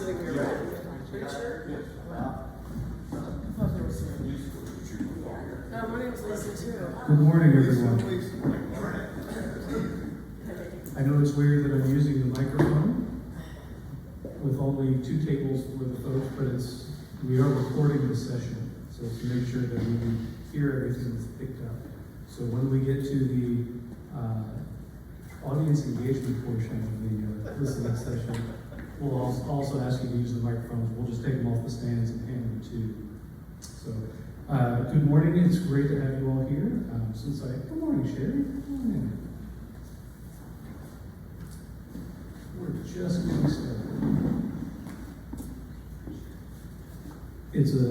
sitting here. Pretty sure? I thought there was some. No, my name's Lisa too. Good morning, everyone. I know it's weird that I'm using the microphone with only 2 tables worth of folks, but we are recording this session, so to make sure that we can hear everything that's picked up. So when we get to the audience engagement portion of the listening session, we'll also ask you to use the microphones. We'll just take them off the stands and hand them to you. So, good morning. It's great to have you all here. Good morning, Sherry. Come on in. We're just getting started. It's a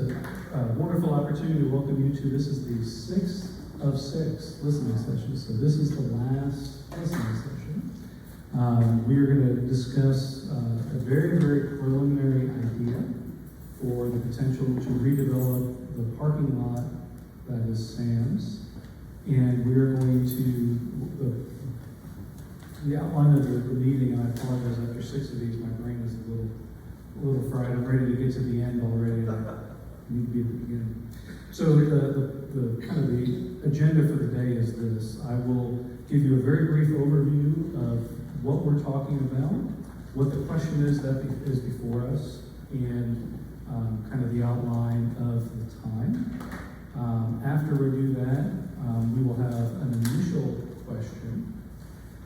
wonderful opportunity to welcome you to, this is the 6th of 6 listening sessions. So this is the last listening session. We are going to discuss a very, very preliminary idea for the potential to redevelop the parking lot that is Sam's. And we are going to, the outline of the meeting, and I apologize, after 6 of these, my brain is a little fried. I'm ready to get to the end already. I need to be at the beginning. So the kind of the agenda for the day is this. I will give you a very brief overview of what we're talking about, what the question is that is before us, and kind of the outline of the time. After we do that, we will have an initial question.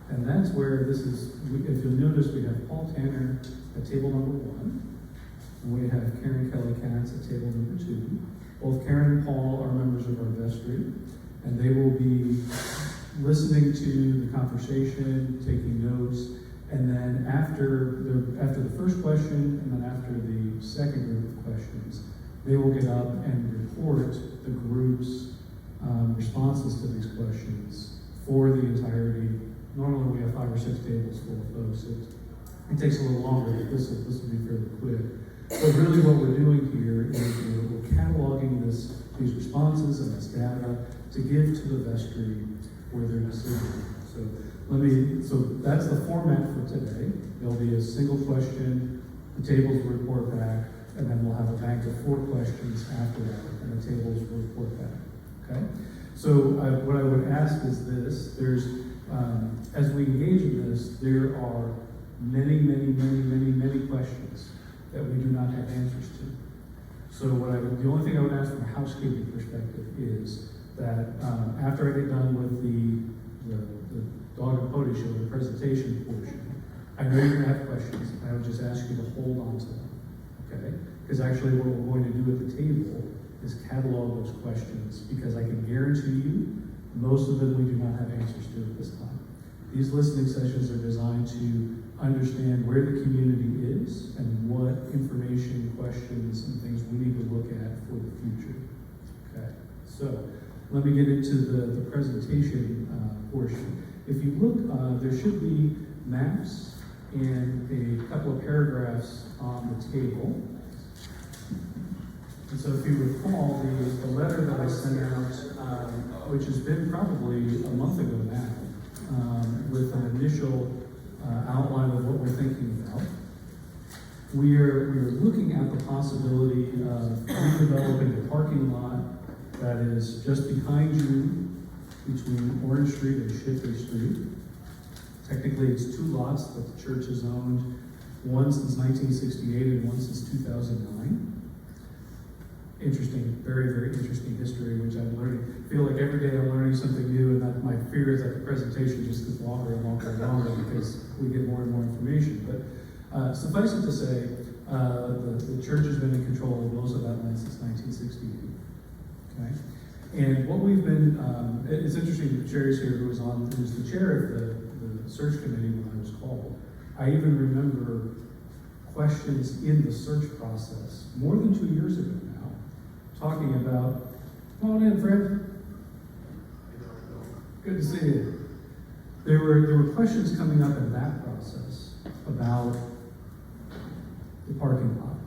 And that's where this is, if you'll notice, we have Paul Tanner at table number 1, and we have Karen Kelly Katz at table number 2. Both Karen and Paul are members of our vestry, and they will be listening to the conversation, taking notes, and then after the first question, and then after the second group of questions, they will get up and report the group's responses to these questions for the entirety. Normally we have 5 or 6 tables full of folks. It takes a little longer, but this will be fairly quick. But really what we're doing here is we're cataloging these responses and this data to give to the vestry for their decision. So that's the format for today. There'll be a single question, the tables will report back, and then we'll have a bank of 4 questions after that, and the tables will report back. Okay? So what I would ask is this: as we engage in this, there are many questions that we do not have answers to. So the only thing I would ask from a housekeeping perspective is that after I get done with the dog and pony show, the presentation portion, I know you're going to have questions. I would just ask you to hold on to them, okay? Because actually what we're going to do at the table is catalog those questions, because I can guarantee you most of them we do not have answers to at this time. These listening sessions are designed to understand where the community is and what information, questions, and things we need to look at for the future. Okay, so let me get into the presentation portion. If you look, there should be maps and a couple of paragraphs on the table. And so if you recall, the letter that I sent out, which has been probably a month ago now, with an initial outline of what we're thinking about. We are looking at the possibility of redeveloping a parking lot that is just behind you between Orange Street and Shipley Street. Technically, it's 2 lots that the church has owned, one since 1968 and one since 2009. Interesting, very, very interesting history, which I'm learning. I feel like every day I'm learning something new, and that my fear is that the presentation just gets longer and longer and longer because we get more and more information. But suffice it to say, the church has been in control of most of that land since 1968. Okay, and what we've been, it's interesting that Sherry's here, who's the chair of the search committee when I was called. I even remember questions in the search process more than 2 years ago now, talking about, come on in, friend. Good to see you. There were questions coming up in that process about the parking lot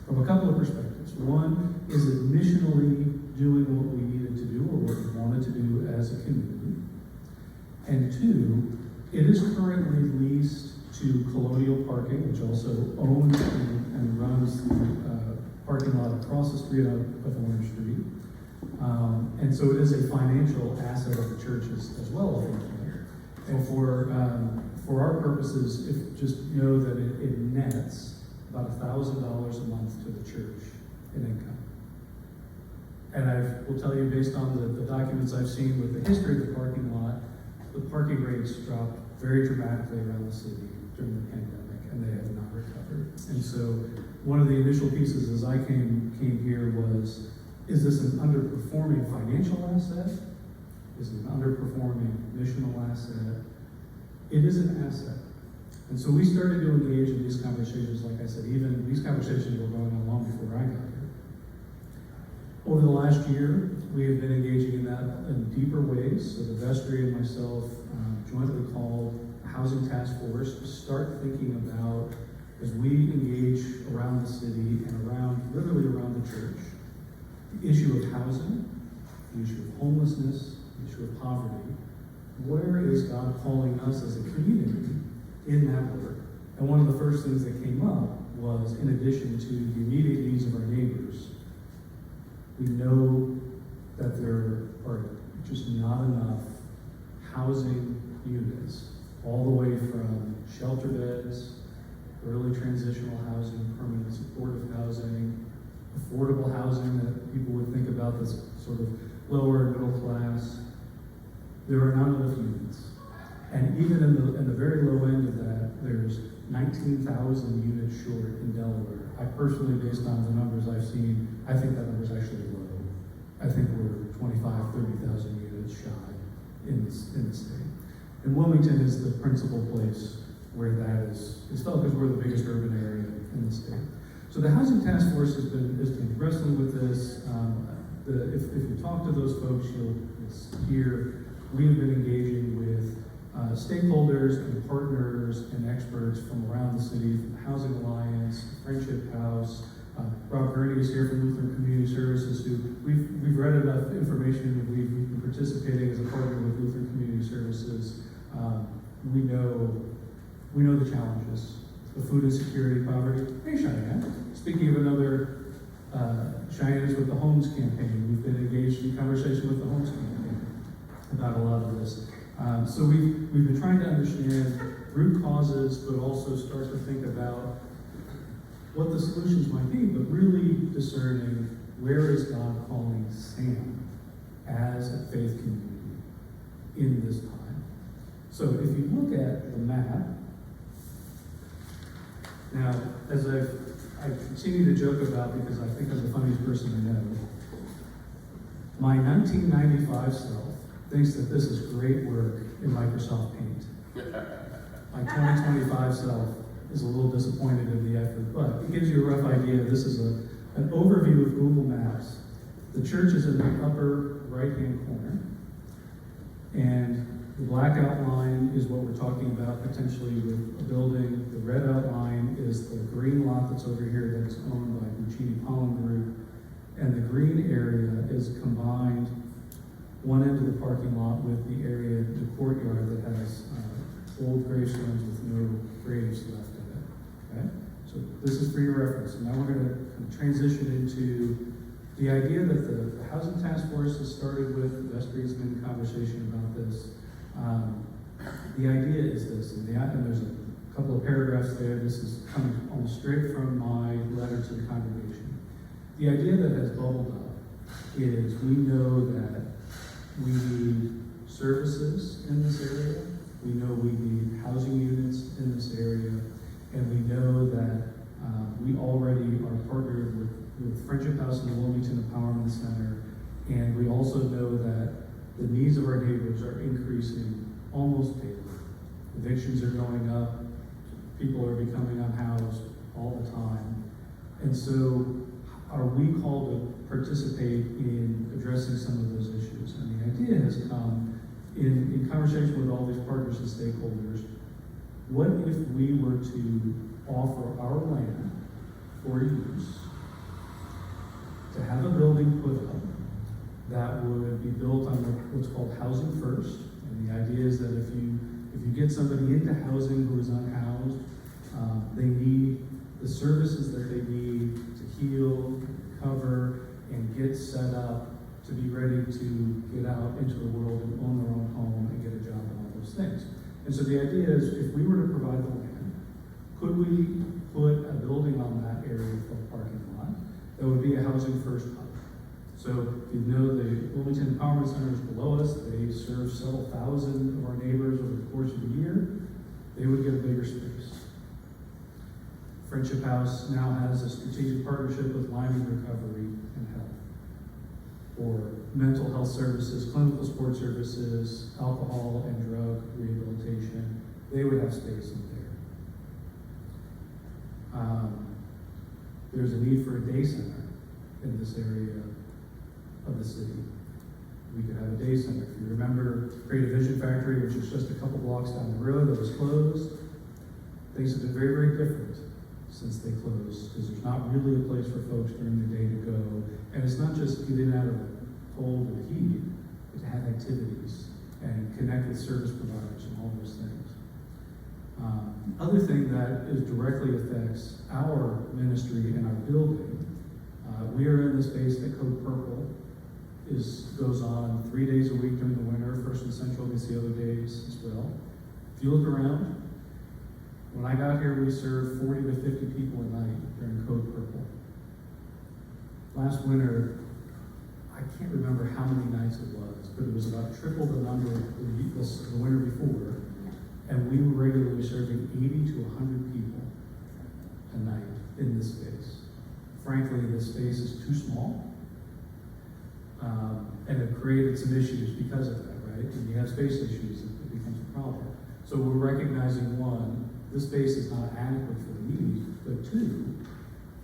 from a couple of perspectives. One, is it missionally doing what we needed to do or what we wanted to do as a community? And 2, it is currently leased to Colonial Parking, which also owns and runs the parking lot across the street of Orange Street. And so it is a financial asset of the church as well, ultimately. And for our purposes, just know that it nets about $1,000 a month to the church in income. And I will tell you, based on the documents I've seen with the history of the parking lot, the parking rates dropped very dramatically around the city during the pandemic, and they have not recovered. And so one of the initial pieces as I came here was, is this an underperforming financial asset? Is it an underperforming missional asset? It is an asset. And so we started to engage in these conversations, like I said, even these conversations were going on long before I got here. Over the last year, we have been engaging in that in deeper ways. So the vestry and myself jointly called a housing task force to start thinking about, as we engage around the city and literally around the church, the issue of housing, the issue of homelessness, the issue of poverty. Where is God calling us as a community in that work? And one of the first things that came up was, in addition to the immediate needs of our neighbors, we know that there are just not enough housing units, all the way from shelter beds, early transitional housing, permanent supportive housing, affordable housing that people would think about as sort of lower and middle class. There are not enough units. And even in the very low end of that, there's 19,000 units short in Delaware. I personally, based on the numbers I've seen, I think that number is actually low. I think we're 25,000, 30,000 units shy in the state. And Wilmington is the principal place where that is felt, because we're the biggest urban area in the state. So the Housing Task Force has been wrestling with this. If you talk to those folks, you'll hear we have been engaging with stakeholders and partners and experts from around the city, from the Housing Alliance, Friendship House. Rob Gurney is here from Lutheran Community Services, who we've read enough information, and we've been participating as a partner with Lutheran Community Services. We know the challenges, the food insecurity, poverty. Hey, Cheyenne. Speaking of another, Cheyenne is with the Homes campaign. We've been engaged in conversation with the Homes campaign about a lot of this. So we've been trying to understand root causes, but also start to think about what the solutions might be, but really discerning where is God calling Sam as a faith community in this time. So if you look at the map, now, as I continue to joke about, because I think I'm the funniest person I know, my 1995 self thinks that this is great work in Microsoft Paint. My 2025 self is a little disappointed in the effort, but it gives you a rough idea. This is an overview of Google Maps. The church is in the upper right-hand corner, and the black outline is what we're talking about, potentially with a building. The red outline is the green lot that's over here that's owned by Buccini Pollen Group, and the green area is combined one end of the parking lot with the area, the courtyard that has old gravestones with no graves left in it. Okay? So this is for your reference. And now we're going to transition into the idea that the Housing Task Force has started with. The vestry has been in conversation about this. The idea is this, and there's a couple of paragraphs there. This is coming almost straight from my letter to the congregation. The idea that has bubbled up is we know that we need services in this area. We know we need housing units in this area. And we know that we already are partnered with Friendship House and the Wilmington Empowerment Center. And we also know that the needs of our neighbors are increasing almost daily. Evictions are going up. People are becoming unhoused all the time. And so are we called to participate in addressing some of those issues? And the idea has come in conversation with all these partners and stakeholders. What if we were to offer our land for use, to have a building put up that would be built on what's called Housing First? And the idea is that If you get somebody into housing who is unhoused, they need the services that they need to heal, recover, and get set up to be ready to get out into the world and own their own home and get a job and all those things. And so the idea is, if we were to provide the land, could we put a building on that area for a parking lot that would be a housing first hub? So if you know the Wilmington Empowerment Center is below us, they serve several thousand of our neighbors over the course of a year, they would get a bigger space. Friendship House now has a strategic partnership with Lyme Recovery and Health, or mental health services, clinical support services, alcohol and drug rehabilitation. They would have space in there. There's a need for a day center in this area of the city. We could have a day center. If you remember Creative Vision Factory, which is just a couple blocks down the road, that was closed, things have been very, very different since they closed, because there's not really a place for folks during the day to go. And it's not just get in out of the cold or the heat, but to have activities and connect with service providers and all those things. Other thing that directly affects our ministry and our building, we are in the space that Code Purple goes on 3 days a week during the winter. First and Central gets the other days as well. If you look around, when I got here, we served 40 to 50 people a night during Code Purple. Last winter, I can't remember how many nights it was, but it was about triple the number the winter before, and we were regularly serving 80 to 100 people a night in this space. Frankly, this space is too small, and it created some issues because of that, right? When you have space issues, it becomes a problem. So we're recognizing, one, this space is not adequate for the needs, but two,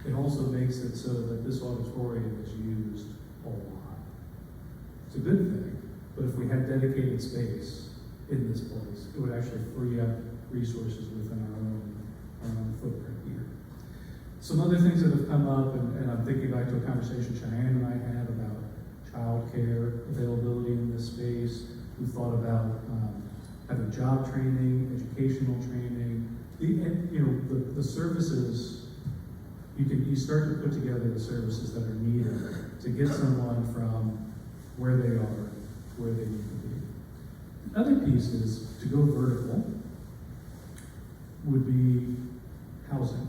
it also makes it so that this auditorium is used a lot. It's a good thing, but if we had dedicated space in this place, it would actually free up resources within our own footprint here. Some other things that have come up, and I'm thinking back to a conversation Cheyenne and I had about childcare availability in this space. We thought about having job training, educational training. The services, you start to put together the services that are needed to get someone from where they are to where they need to be. The other piece is, to go vertical, would be housing.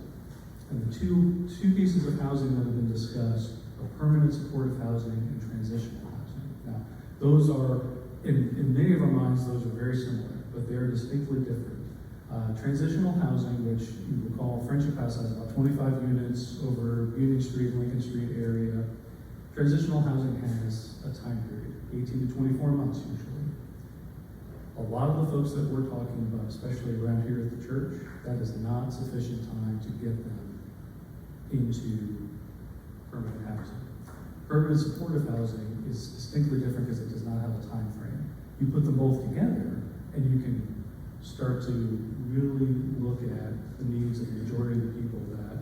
And the two pieces of housing that have been discussed are permanent supportive housing and transitional housing. Now, those are, in many of our minds, those are very similar, but they're distinctly different. Transitional housing, which you recall, Friendship House has about 25 units over Union Street, Lincoln Street area. Transitional housing has a time period, 18 to 24 months usually. A lot of the folks that we're talking about, especially around here at the church, that is not sufficient time to get them into permanent housing. Permanent supportive housing is distinctly different because it does not have a time frame. You put them both together and you can start to really look at the needs of the majority of the people that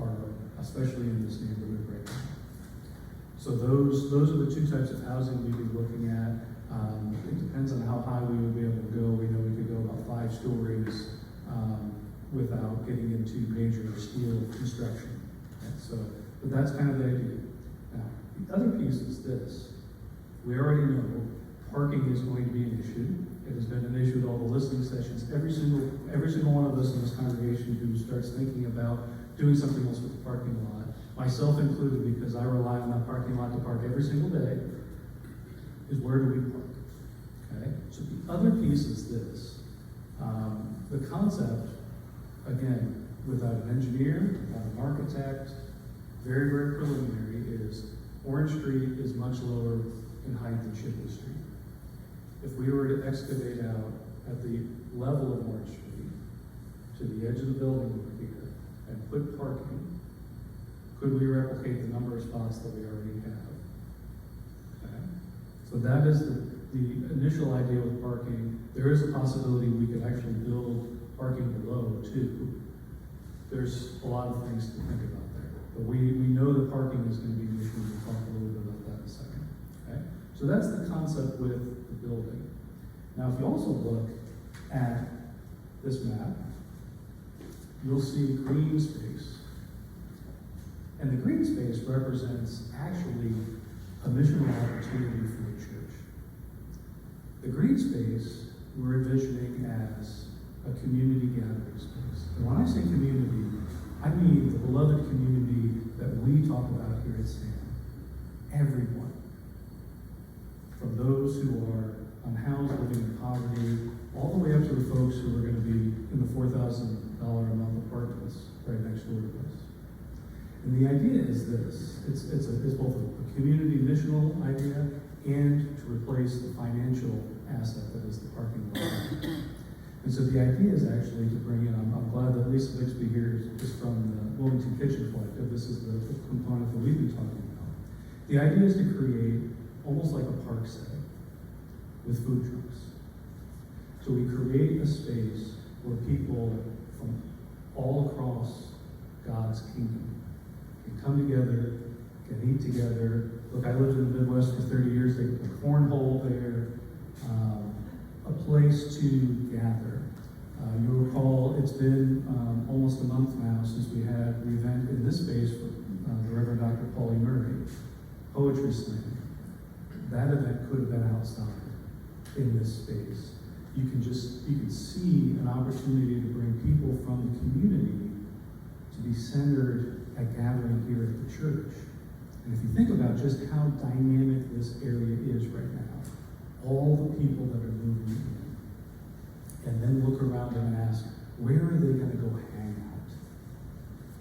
are, especially in this neighborhood right now. So those are the two types of housing we'd be looking at. It depends on how high we would be able to go. We know we could go about 5 stories without getting into major steel construction. But that's kind of the idea. Now, the other piece is this. We already know parking is going to be an issue. It has been an issue at all the listening sessions. Every single one of us in this congregation who starts thinking about doing something else with the parking lot, myself included, because I rely on that parking lot to park every single day, is where do we park? Okay? So the other piece is this. The concept, again, without an engineer, without an architect, very, very preliminary, is Orange Street is much lower in height than Shipley Street. If we were to excavate out at the level of Orange Street to the edge of the building over here and put parking, could we replicate the number of spots that we already have? Okay. So that is the initial idea with parking. There is a possibility we could actually build parking below too. There's a lot of things to think about there. But we know that parking is going to be an issue. We'll talk a little bit about that in a second. Okay? So that's the concept with the building. Now, if you also look at this map, you'll see green space. And the green space represents actually a missional opportunity for the church. The green space we're envisioning as a community gathering space. And when I say community, I mean the beloved community that we talk about here at SAM. Everyone. From those who are unhoused, living in poverty, all the way up to the folks who are going to be in the $4,000 a month apartments right next door to us. And the idea is this, it's both a community missional idea and to replace the financial asset that is the parking lot. And so the idea is actually to bring in, I'm glad that Lisa Bixby here is from the Wilmington Kitchen Collective. This is the component that we've been talking about. The idea is to create almost like a park setting with food trucks. So we create a space where people from all across God's kingdom can come together, can eat together. Look, I lived in the Midwest for 30 years. They put a cornhole there, a place to gather. You'll recall it's been almost a month now since we had the event in this space for the Reverend Dr. Paulie Murray, Poetry Slam. That event could have been outside in this space. You can see an opportunity to bring people from the community to be centered at gathering here at the church. And if you think about just how dynamic this area is right now, all the people that are moving in, and then look around and ask, where are they going to go hang out?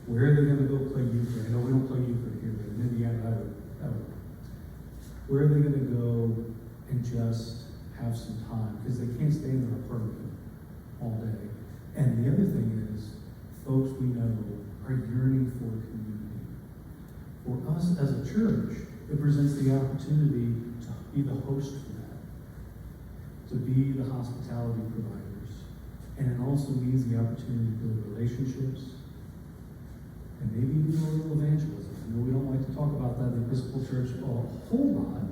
Where are they going to go play euchre? I know we don't play euchre here, but in Indiana, that would. Where are they going to go and just have some time? Because they can't stay in their apartment all day. And the other thing is, folks we know are yearning for community. For us as a church, it presents the opportunity to be the host for that, to be the hospitality providers. And it also means the opportunity to build relationships and maybe even a little evangelism. I know we don't like to talk about that in the Episcopal Church a whole lot,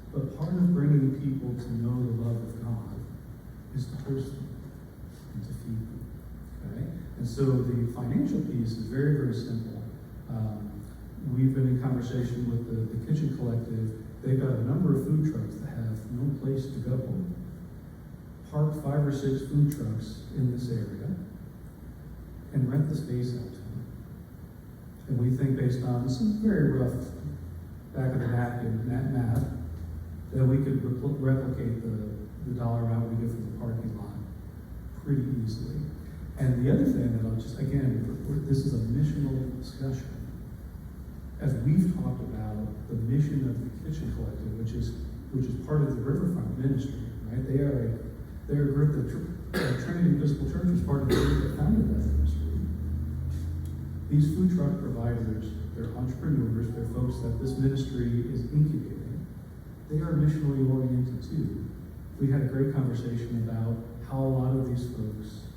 but part of bringing people to know the love of God is to host them and to feed them. Okay? And so the financial piece is very, very simple. We've been in conversation with the Kitchen Collective. They've got a number of food trucks that have no place to go. Park 5 or 6 food trucks in this area and rent the space out to them. And we think, based on some very rough back of the napkin math, that we could replicate the dollar amount we get from the parking lot pretty easily. And the other thing that I'll just, again, this is a missional discussion. As we've talked about the mission of the Kitchen Collective, which is part of the Riverfront ministry, right? They're a group that Trinity Episcopal Church was part of the group that founded that ministry. These food truck providers, they're entrepreneurs, they're folks that this ministry is incubating. They are missionally oriented too. We had a great conversation about how a lot of these folks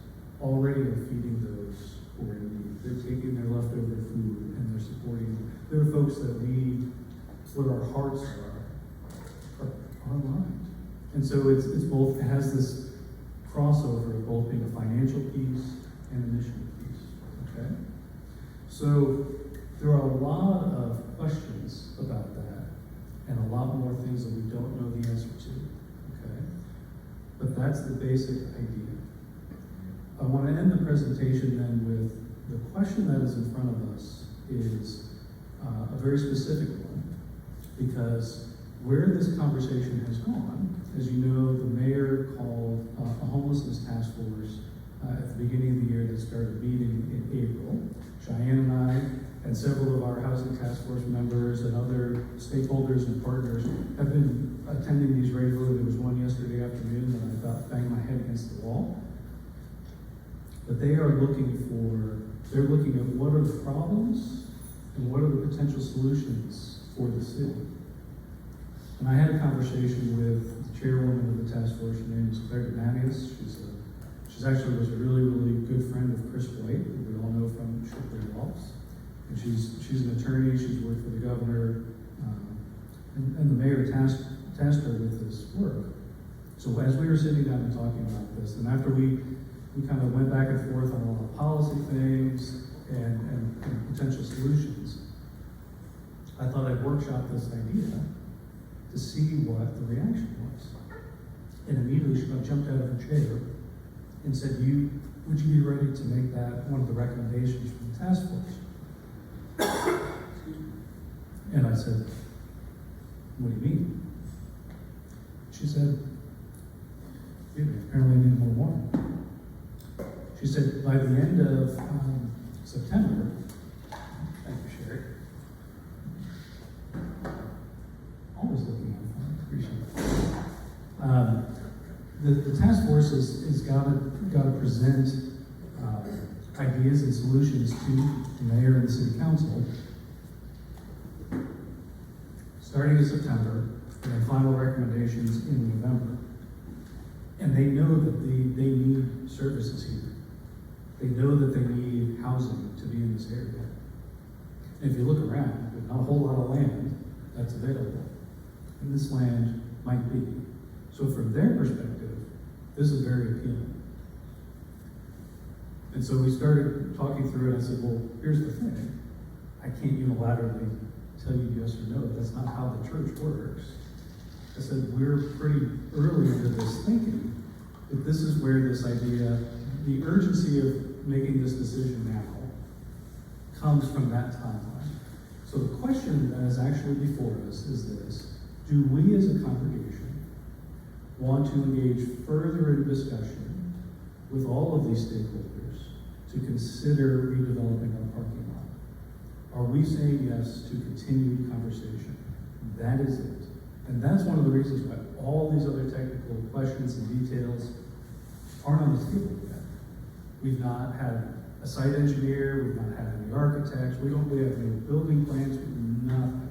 already are feeding those who are in need. They're taking their leftover food and they're supporting them. There are folks that where our hearts are aligned. And so it's both, it has this crossover of both being a financial piece and a mission piece. Okay? So there are a lot of questions about that and a lot more things that we don't know the answer to. Okay? But that's the basic idea. I want to end the presentation then with the question that is in front of us is a very specific one, because where this conversation has gone, as you know, the mayor called a homelessness task force at the beginning of the year that started meeting in April. Cheyenne and I and several of our housing task force members and other stakeholders and partners have been attending these regularly. There was one yesterday afternoon that I thought banged my head against the wall. But they're looking at what are the problems and what are the potential solutions for the city. And I had a conversation with the chairwoman of the task force. Her name is Claire Demanius. She's actually was a really, really good friend of Chris White, who we all know from Shipbury Walks. And she's an attorney. She's worked for the governor, and the mayor tasked her with this work. So as we were sitting down and talking about this, and after we kind of went back and forth on all the policy things and potential solutions, I thought I'd workshop this idea to see what the reaction was. And immediately she jumped out of her chair and said, would you be ready to make that one of the recommendations from the task force? And I said, what do you mean? She said, apparently I need more water. She said, by the end of September, thank you, Sherry. Always looking at fun, appreciate it. The task force has got to present ideas and solutions to the mayor and the city council starting in September, and then final recommendations in November. And they know that they need services here. They know that they need housing to be in this area. And if you look around, there's not a whole lot of land that's available. And this land might be. So from their perspective, this is very appealing. And so we started talking through it. I said, well, here's the thing. I can't unilaterally tell you yes or no. That's not how the church works. I said, we're pretty early into this thinking, but this is where this idea, the urgency of making this decision now, comes from that timeline. So the question that is actually before us is this: do we as a congregation want to engage further in discussion with all of these stakeholders to consider redeveloping our parking lot? Are we saying yes to continued conversation? That is it. And that's one of the reasons why all these other technical questions and details aren't on the table yet. We've not had a site engineer, we've not had any architects, we have any building plans, nothing.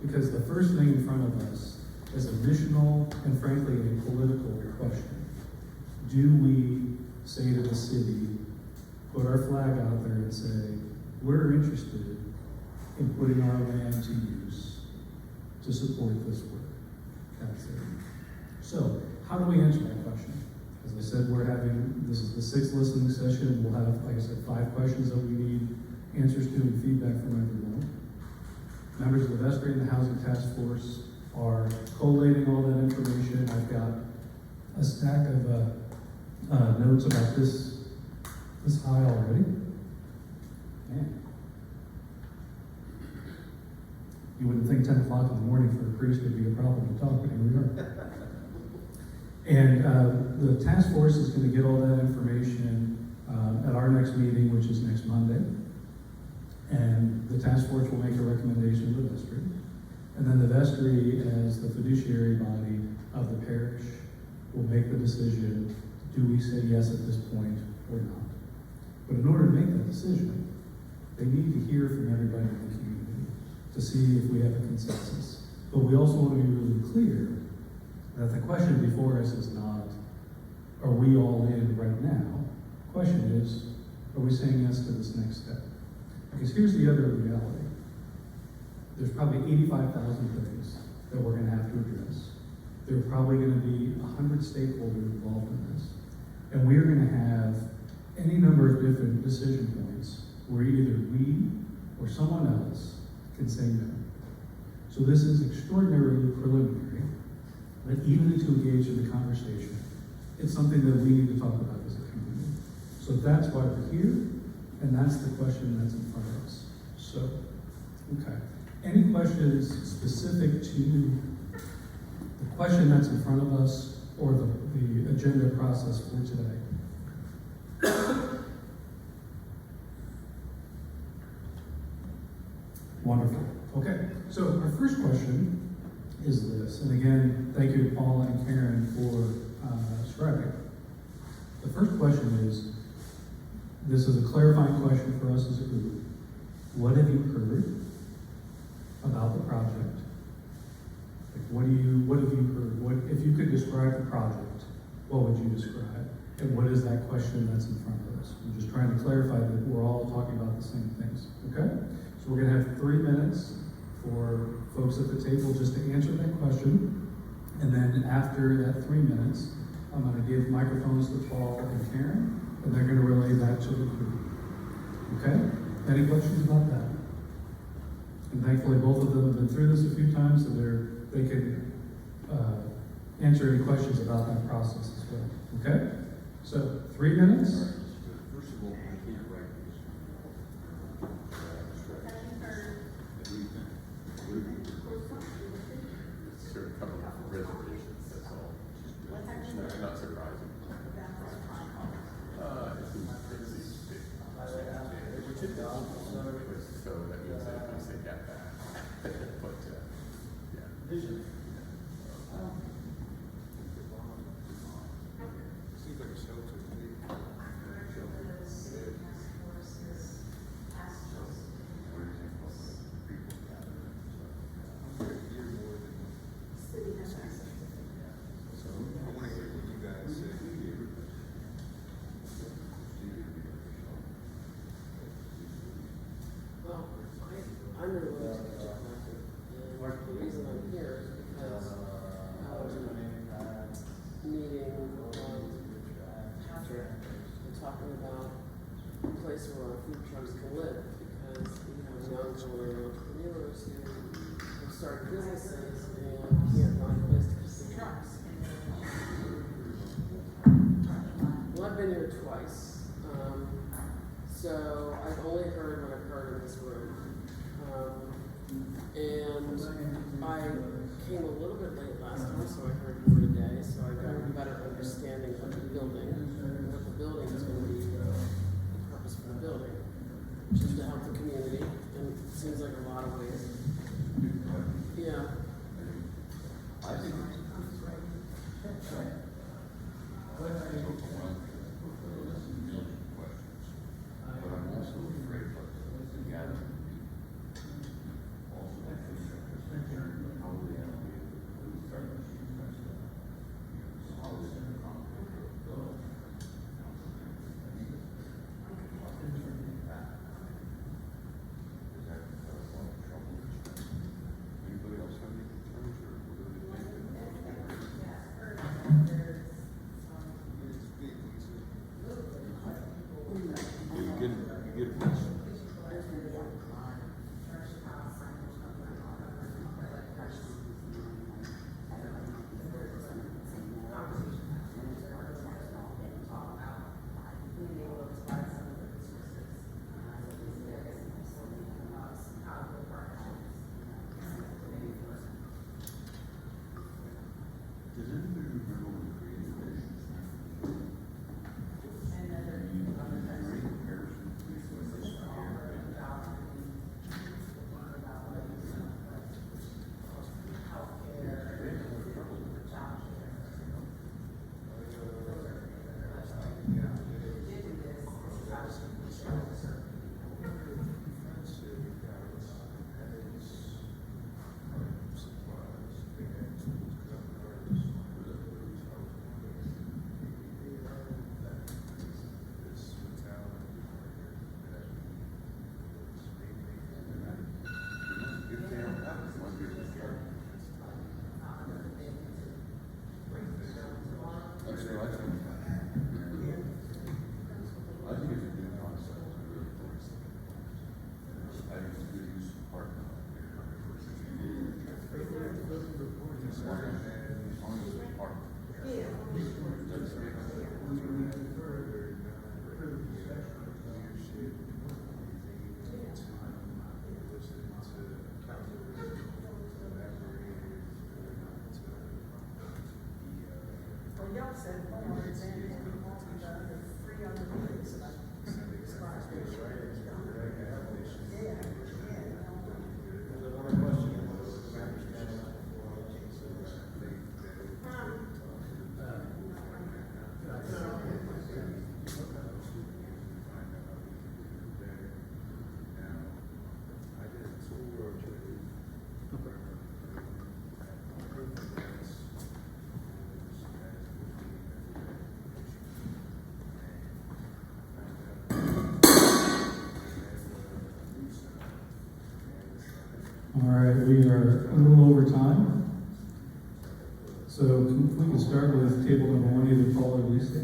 Because the first thing in front of us is a missional and frankly a political question. Do we say to the city, put our flag out there and say, we're interested in putting our land to use to support this work? That's it. So, how do we answer that question? As I said, this is the 6th listening session. We'll have, like I said, 5 questions that we need answers to and feedback from everyone. Members of the vestry and the housing task force are collating all that information. I've got a stack of notes about this high already. Man. You wouldn't think 10 o'clock in the morning for a priest would be a problem to talk, but here we are. And the task force is going to get all that information at our next meeting, which is next Monday. And the task force will make a recommendation to the vestry. And then the vestry, as the fiduciary body of the parish, will make the decision, do we say yes at this point or not? But in order to make that decision, they need to hear from everybody in the community to see if we have a consensus. But we also want to be really clear that the question before us is not, are we all in right now? The question is, are we saying yes to this next step? Because here's the other reality. There's probably 85,000 things that we're going to have to address. There are probably going to be 100 stakeholders involved in this. And we're going to have any number of different decision points where either we or someone else can say no. So this is extraordinarily preliminary, but even to engage in the conversation, it's something that we need to talk about as a community. So that's why we're here, and that's the question that's in front of us. So, okay. Any questions specific to the question that's in front of us or the agenda process for today? Wonderful. Okay, so our first question is this, and again, thank you to Paula and Karen for scribing. The first question is, this is a clarifying question for us as a group. What have you heard about the project? Like, what have you heard? If you could describe the project, what would you describe? And what is that question that's in front of us? I'm just trying to clarify that we're all talking about the same things, okay? So we're gonna have 3 minutes for folks at the table just to answer that question. And then after that 3 minutes, I'm going to give microphones to Paul and Karen, and they're going to relay that to the group. Okay? Any questions about that? And thankfully, both of them have been through this a few times, so they can answer any questions about that process as well. Okay? So, 3 minutes. First of all, I can't write this. It's sort of coming off of reservations, that's all. It's not surprising. So that means that at least they get that. But, yeah. Seems like a shelter to me. So I want to hear what you guys say. Well, I'm really willing to get back and the reason I'm here is because, meeting, Patrick, and talking about a place where our food trucks can live, because we have young entrepreneurs who have started businesses and can't find a place to put their trucks. Well, I've been here twice, so I've only heard what I've heard in this room. And I came a little bit late last time, so I heard more today, so I got a better understanding of the building, and what the building is going to be, the purpose for the building, which is to help the community, and it seems like a lot of ways. Yeah. I think it's overwhelming. But I'm also afraid of the gathering. Also, how they have to start how they can accommodate anybody else have any concerns or what do they think? You get a piece. Does anybody remember when the created I think it's a good concept, I really do. I think it's a good use of park. As long as it's a park. Well, y'all said, one of the examples, we want the free other meetings, so that's. All right, we are a little over time. So we can start with table number 1, either Paul or Lisa.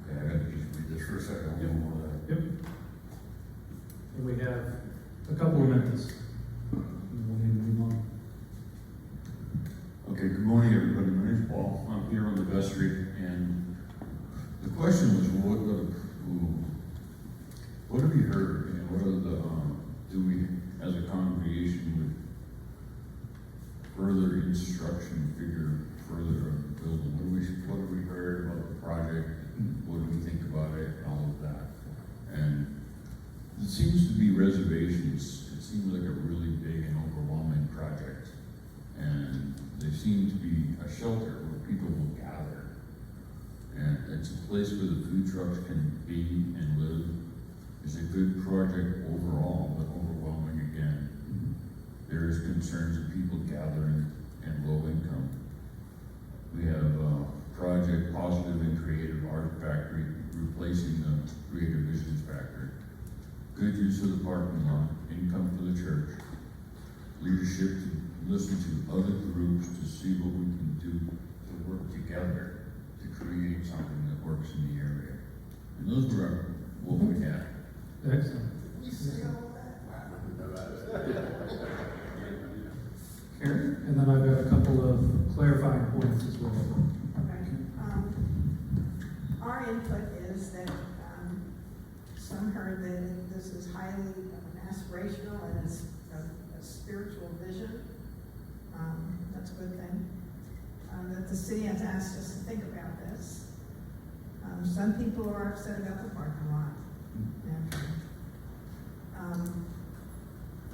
Okay, I gotta just read this for a second. I don't know that. Yep. And we have a couple of minutes. We'll need to move on. Okay, good morning, everybody. My name's Paul. I'm here on the vestry, and the question was, what have you heard? And what are the, do we, as a congregation, would further instruction figure further of the building? What have we heard about the project? What do we think about it and all of that? And it seems to be reservations. It seems like a really big and overwhelming project. And they seem to be a shelter where people will gather. And it's a place where the food trucks can be and live. It's a good project overall, but overwhelming again. There is concerns of people gathering and low income. We have a project, Positive and Creative Art Factory, replacing the Creative Visions Factory. Good use of the parking lot, income for the church, leadership to listen to other groups to see what we can do to work together to create something that works in the area. And those were what we had. Excellent. We see all that. Karen? And then I've got a couple of clarifying points as well. Okay. Our input is that, some heard that this is highly aspirational and it's a spiritual vision. That's a good thing. That the city has asked us to think about this. Some people are upset about the parking lot.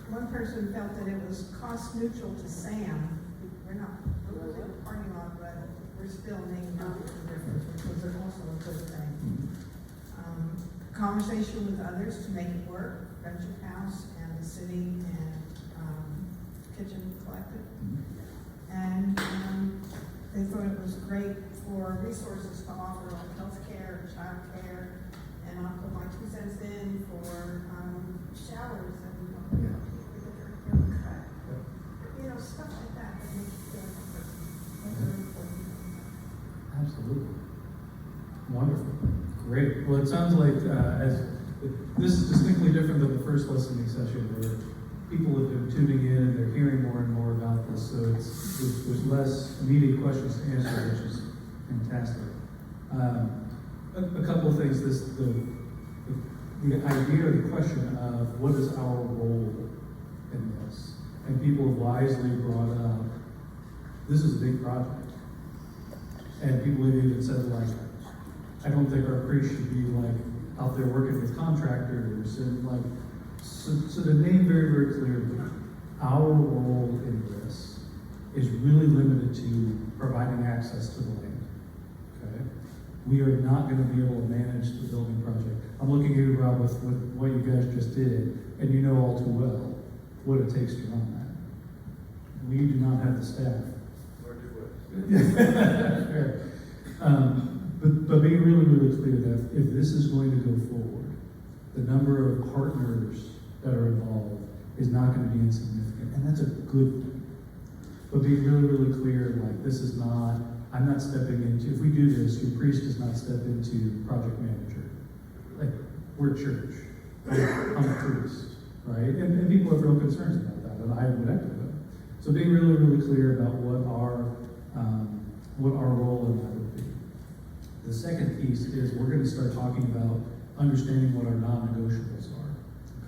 One person felt that it was cost neutral to Sam. We're losing the parking lot, but we're still making up the difference, which was also a good thing. Conversation with others to make it work, Friendship House and the city and Kitchen Collective. And they thought it was great for resources to offer like healthcare, childcare, and I'll put my 2 cents in for showers and stuff like that that makes you feel like a person. Those are important. Absolutely. Wonderful. Great. Well, it sounds like this is distinctly different than the first listening session where people have been tuning in, they're hearing more and more about this, so there's less immediate questions to answer, which is fantastic. A couple of things. The idea or the question of what is our role in this, and people have wisely brought up, this is a big project, and people have even said like, I don't think our priests should be like out there working with contractors and like, so to name very, very clearly, our role in this is really limited to providing access to the land, okay? We are not gonna be able to manage the building project. I'm looking at you, Rob, with what you guys just did, and you know all too well what it takes to run that. We do not have the staff. Fair. But being really, really clear that if this is going to go forward, the number of partners that are involved is not going to be insignificant, and that's a good thing. But being really, really clear, like this is not, I'm not stepping into, if we do this, your priest does not step into project manager. Like, we're a church, I'm a priest, right? And people have real concerns about that, and I would echo them. So being really, really clear about what our role in that would be. The second piece is we're going to start talking about understanding what our non-negotiables are,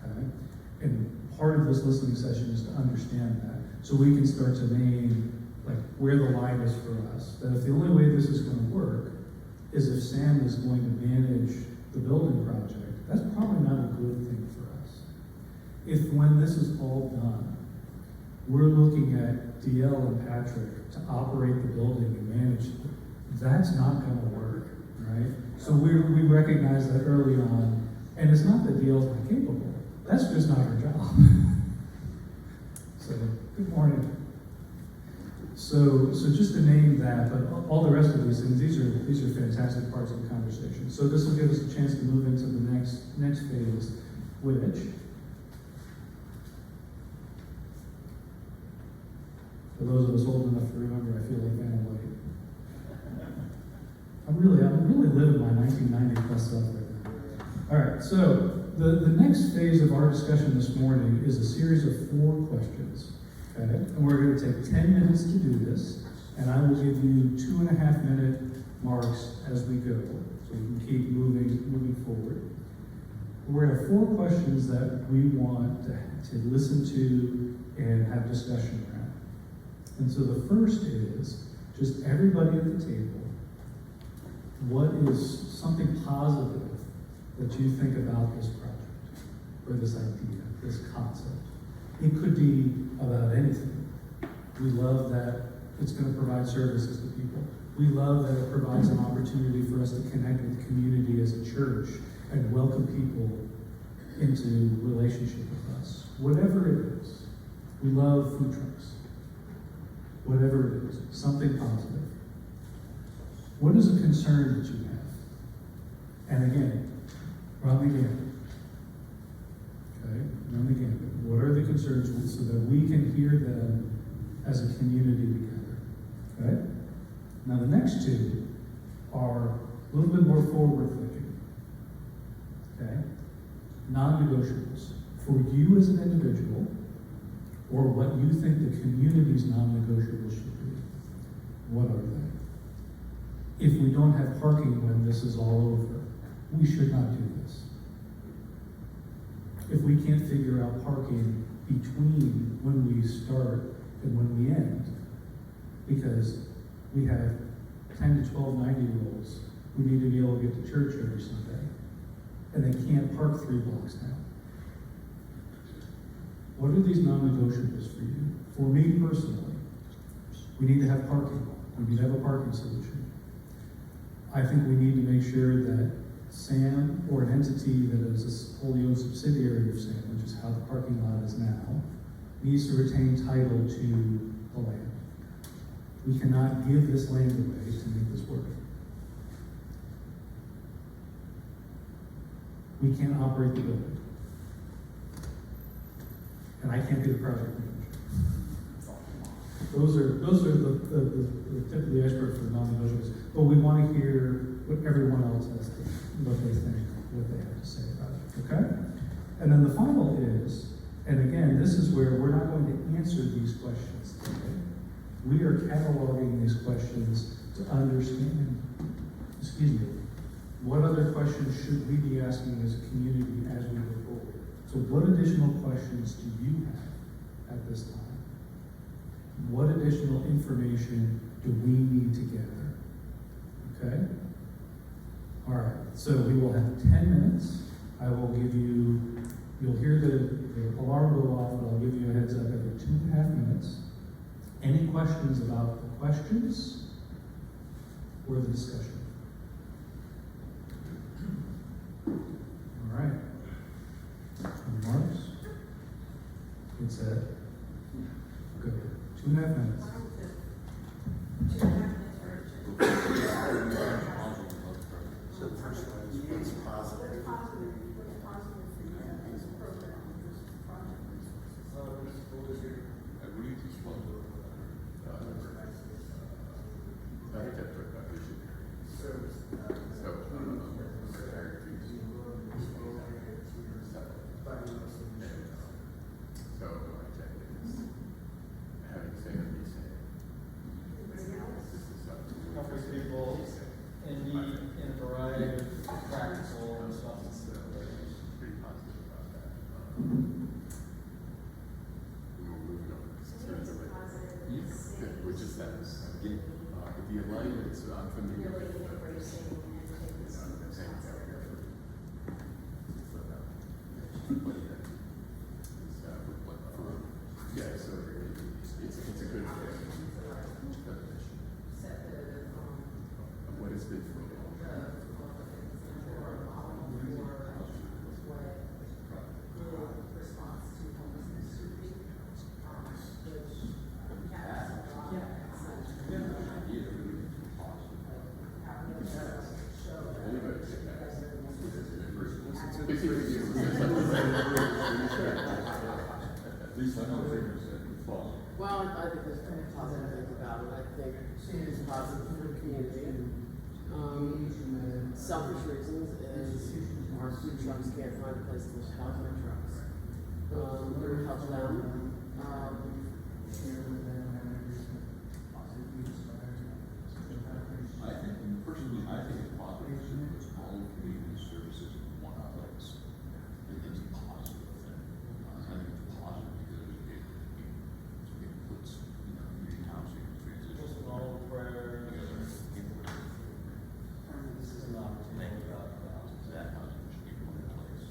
okay? And part of this listening session is to understand that, so we can start to name like where the line is for us. That if the only way this is going to work is if Sam is going to manage the building project, that's probably not a good thing for us. If when this is all done, we're looking at DL and Patrick to operate the building and manage it, that's not going to work, right? So we recognize that early on, and it's not that DL's not capable, that's just not her job. So, good morning. So just to name that, but all the rest of these things, these are fantastic parts of the conversation. So this will give us a chance to move into the next phase, which, for those of us old enough to remember, I feel like Vanna White. I'm really living my 1990 plus self right now. All right, so the next phase of our discussion this morning is a series of 4 questions. Okay? And we're going to take 10 minutes to do this, and I will give you 2.5 minute marks as we go, so we can keep moving forward. We're going to have 4 questions that we want to listen to and have discussion around. And so the first is just everybody at the table. What is something positive that you think about this project, or this idea, this concept? It could be about anything. We love that it's going to provide services to people. We love that it provides an opportunity for us to connect with the community as a church and welcome people into relationship with us. Whatever it is, we love food trucks. Whatever it is, something positive. What is a concern that you have? And again, run the gamut. Okay, run the gamut. What are the concerns so that we can hear them as a community together? Okay? Now the next 2 are a little bit more forward thinking. Okay? Non-negotiables. For you as an individual, or what you think the community's non-negotiables should be. What are they? If we don't have parking when this is all over, we should not do this. If we can't figure out parking between when we start and when we end, because we have 10 to 12 90-year-olds who need to be able to get to church every Sunday, and they can't park 3 blocks down. What are these non-negotiables for you? For me personally, we need to have parking. We need to have a parking solution. I think we need to make sure that SAM, or an entity that is a wholly owned subsidiary of SAM, which is how the parking lot is now, needs to retain title to the land. We cannot give this land away to make this work. We can't operate the building. And I can't be the project manager. Those are the tip of the iceberg for non-negotiables. But we want to hear what everyone else has to, what they think, what they have to say about it. Okay? And then the final is, and again, this is where we're not going to answer these questions today. We are cataloging these questions to understand, what other questions should we be asking as a community as we go forward? So what additional questions do you have at this time? What additional information do we need to gather? Okay? All right, so we will have 10 minutes. I will give you, you'll hear the alarm go off, but I'll give you a heads up every 2.5 minutes. Any questions about the questions or the discussion? All right. Remarks? Good set. Good. 2.5 minutes. So the first one is what's positive. Helping people in need in a variety of practical and substance issues. Pretty positive about that. We're moving on. Good, which is that, again, with the alignment, so I'm familiar with the. Yeah, so it's a good what it's been for. At least I know figures that it's possible. Well, I think there's kind of positive things about it. I think it's positive for the community. Selfish reasons is our food trucks can't find a place to house their trucks. It would help them. Personally, I think it's positive to put all community services in one place. I think it's a positive thing. I think it's positive because it puts, community housing transition. Just an all prayer. This is an opportunity to talk about. That housing should be in one place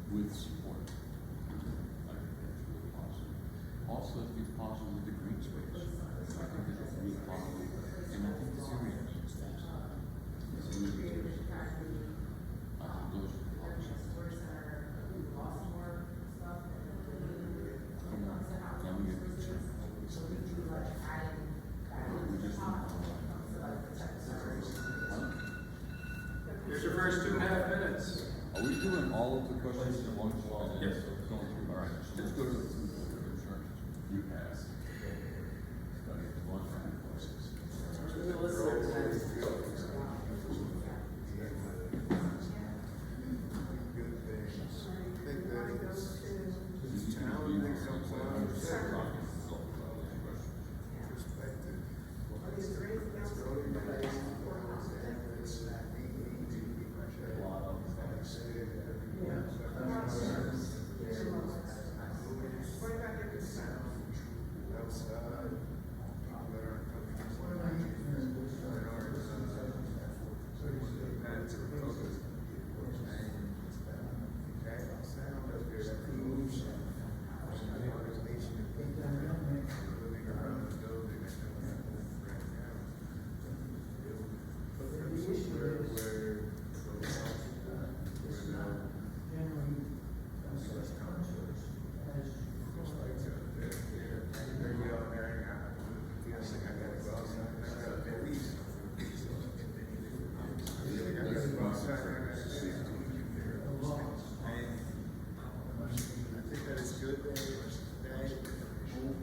with support. I think that's really positive. Also, I think it's positive with the green space. I think it's really positive, and I think this area needs that. It's really good. I think those are the positive. Now we get concerned. We just Here's your first 2.5 minutes. Are we doing all of the questions at once? Yes. Going through, all right, so let's go to the food instructions. You pass. Study the lunch round places. We'll listen to this. Good things. I think that it's challenging sometimes. Perspective. Let's go to the place. A lot of them. Outside, people that aren't coming inside, that aren't, that's a focus. Okay, there's crews, there's organization of people living around the building that don't have that right now. But there's somewhere where I think that it's good that people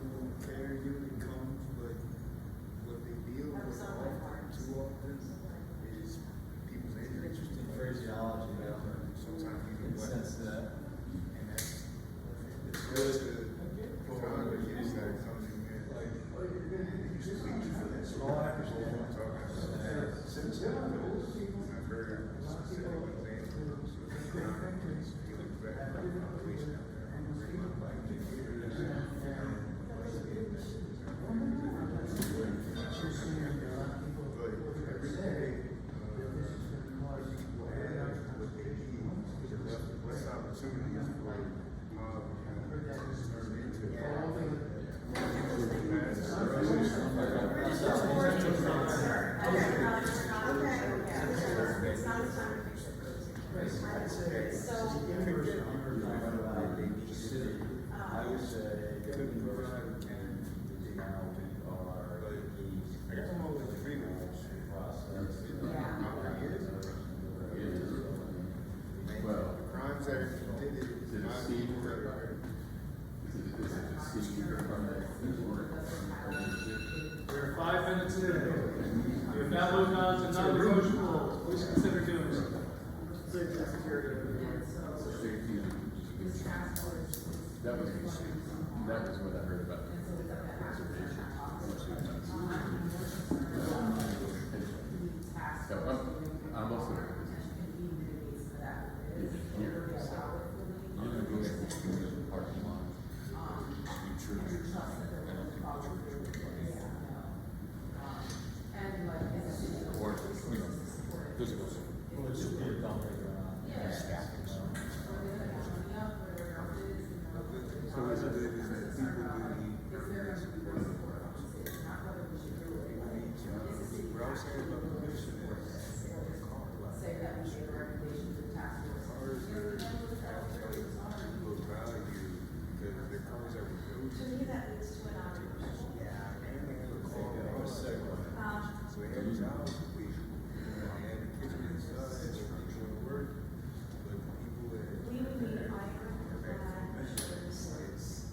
care you and come, but what they deal with too often is people's ignorance. Interesting phraseology there. Sometimes even In the sense that. and that's, it's good to congregate that comes in here. You should speak for this. All I have to say, I'm talking about since I've heard specific examples of congregations dealing with that population out there. But every day, people have what they need, less opportunities for turn into. I would say, couldn't provide and now we are I guess I'm always agreeing with you. Well, Crimes that are committed, is it a scene? Is it a scene from the We're 5 minutes in. We have now moved on to non-negotiables. Please consider doing so. Safety and security. safety and that was what I heard about conservation. So I'm also here. You're gonna go to the parking lot. In church. I don't think the church. Or, physical. Well, it's just be a dumping ground. So is it that people do what I was saying about the mission is cars will value because the cars that were built. To me, that leads to an option. Yeah, and they have a car wash. So they have jobs for people. They have the kitchen inside, it's for work. But the people that We would need it's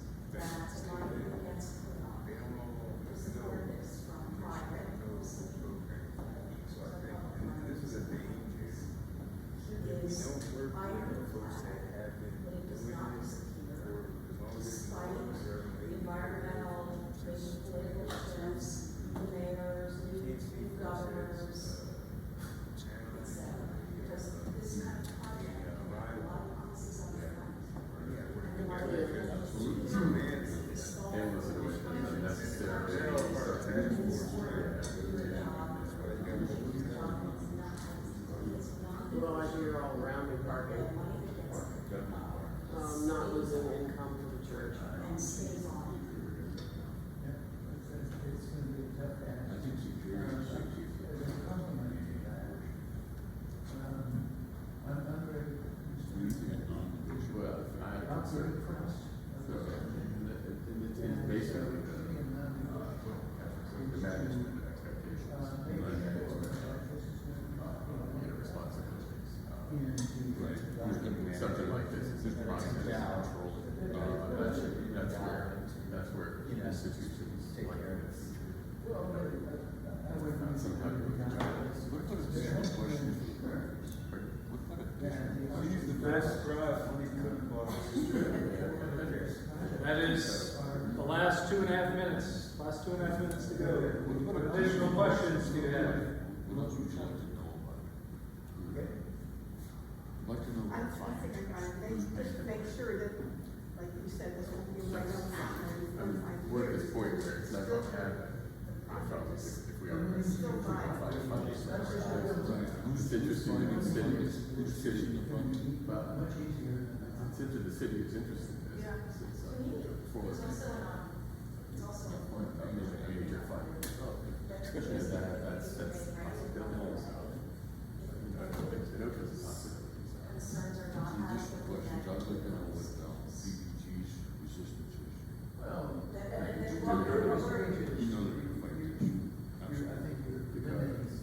not losing income for the church. I think security and safety. Well, I consider it first. So, it's basically the management expectations. Responsibilities. Right. Something like this, it's just process control. That's where institutions like this. Some type of What if it's a question? He's the best drive when he couldn't That is the last 2.5 minutes. Last 2.5 minutes to go. What additional questions do you have? What else would you like to know about it? I'd like to know I about think I got it. Just to make sure that, like you said, this will be right on time. we're at this point where it's not gonna happen. If we are. It's still fine. It's interesting in the city, it's interested, the city is interested in this. Yeah. For us. It's also a major fight. Especially as that's a possibility, so. I know it's a possibility. some additional questions? I'd like to know what CBG's resistance is. Well, You know they're gonna fight this.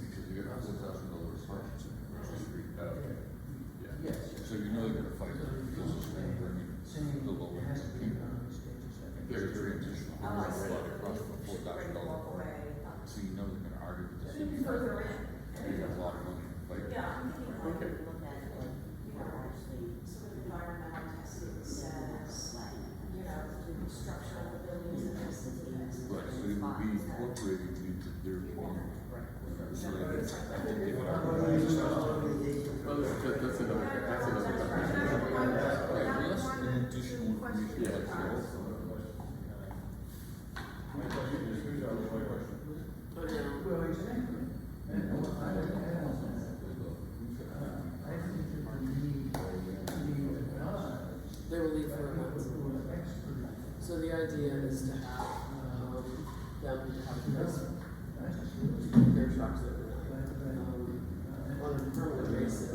Because they got $4,000 parking in the street. Yeah. yes. So you know they're gonna fight it because it's gonna bring the lower people. There's very additional, across for $4,000 park. So you know they're gonna argue with the city. They got a lot of money to fight. Yeah, I'm thinking like we look at, like, you know, actually, some of the environmental testing says, you know, the structure of the buildings and this and that. Right, so it will be incorporated into their plan. So I think they would argue. Well, that's another. Yeah, unless an additional information Yeah. like that. Oh, yeah. Well, exactly. And what I would add on that, I think that we need advised They will leave for events. who are experts. So the idea is to have, them to have this, their trucks overnight, on a permanent basis.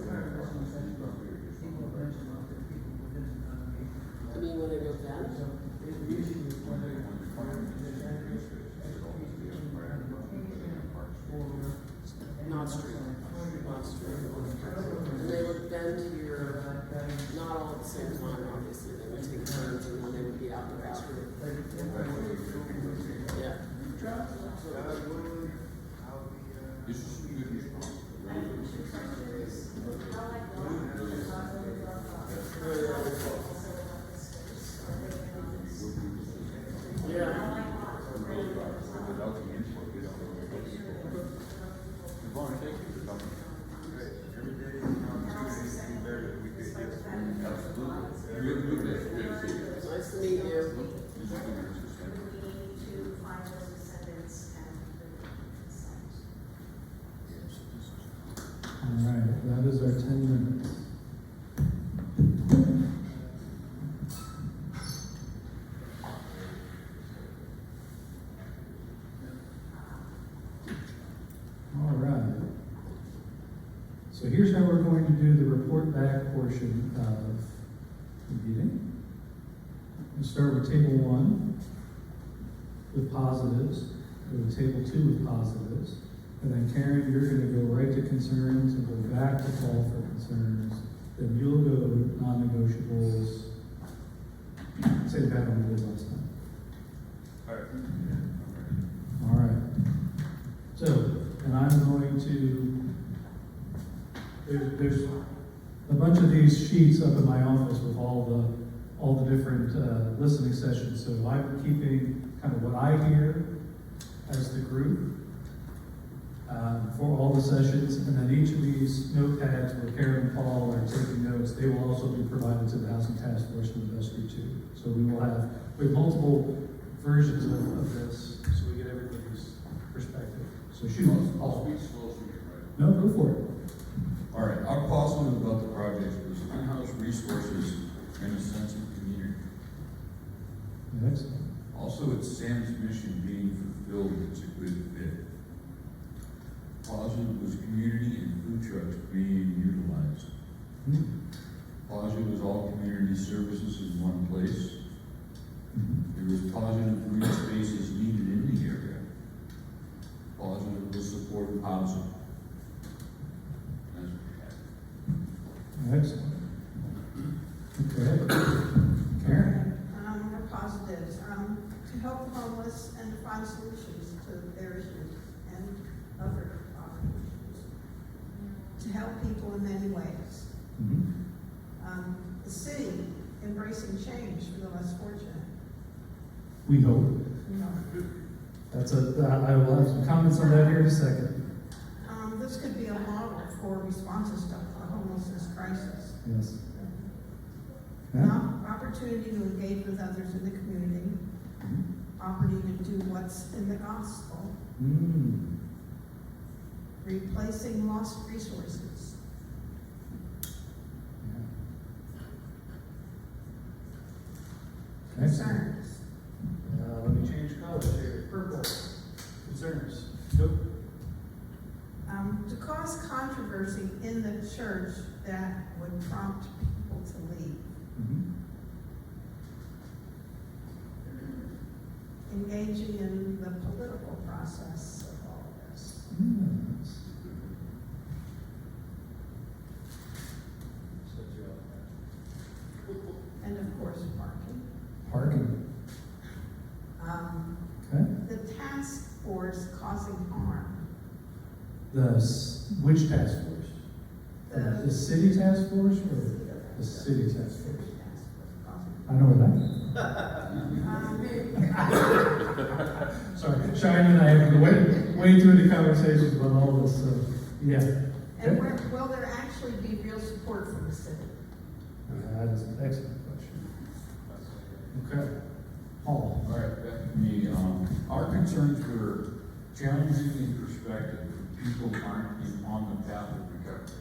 I mean, when they go down, not street, not street. And they would bend here, not all at the same time, obviously, they would take turns and then they would be out and about. Yeah. This is a good response. Yeah. Without the input, we don't know. Yvonne, thank you for coming. Every day, opportunity to be better, we could get. Absolutely. Good. Nice to meet you. We need to find those descendants and All right, that is our 10 minutes. All right. So here's how we're going to do the report back portion of the meeting. We'll start with table 1 with positives, go to table 2 with positives, and then Karen, you're going to go right to concerns and go back to call for concerns. Then you'll go non-negotiables. Same pattern we did last time. All right. So, and I'm going to, there's a bunch of these sheets up in my office with all the different listening sessions. So I'm keeping kind of what I hear as the group for all the sessions, and then each of these notepads where Karen and Paul are taking notes, they will also be provided to the Housing Task Force and the Vestry too. So we have multiple versions of this, so we get everybody's perspective. So shoot. I'll speak slow so you can write. No, go for it. All right, our positive about the project was in-house resources and a sense of community. Excellent. Also, it's Sam's mission being fulfilled, it's a good fit. Positive was community and food trucks being utilized. Positive was all community services in one place. There was positive green spaces needed in the area. Positive was supportive housing. That's what we had. Excellent. Okay. Karen? More positives, to help the homeless and to find solutions to their issues and other issues. To help people in many ways. The city embracing change for the less fortunate. We hope. You know, I will have some comments on that here in a second. this could be a model for responses to the homelessness crisis. Yes. An Yeah. opportunity to engage with others in the community, opportunity to do what's in the gospel, replacing lost resources. Concerns. Let me change colors here. Purple. Concerns. Nope. To cause controversy in the church that would prompt people to leave. Engaging in the political process of all this. And of course, parking. Parking. Okay. The task force causing harm. Which task force? The city task force or the city task force? I know where that is. Sorry, Shine and I have to way through the conversations about all this, so, yeah. And will there actually be real support from the city? That is an excellent question. Okay. Paul. All right, back to me. Our concerns were challenging in perspective. People aren't on the path of recovery.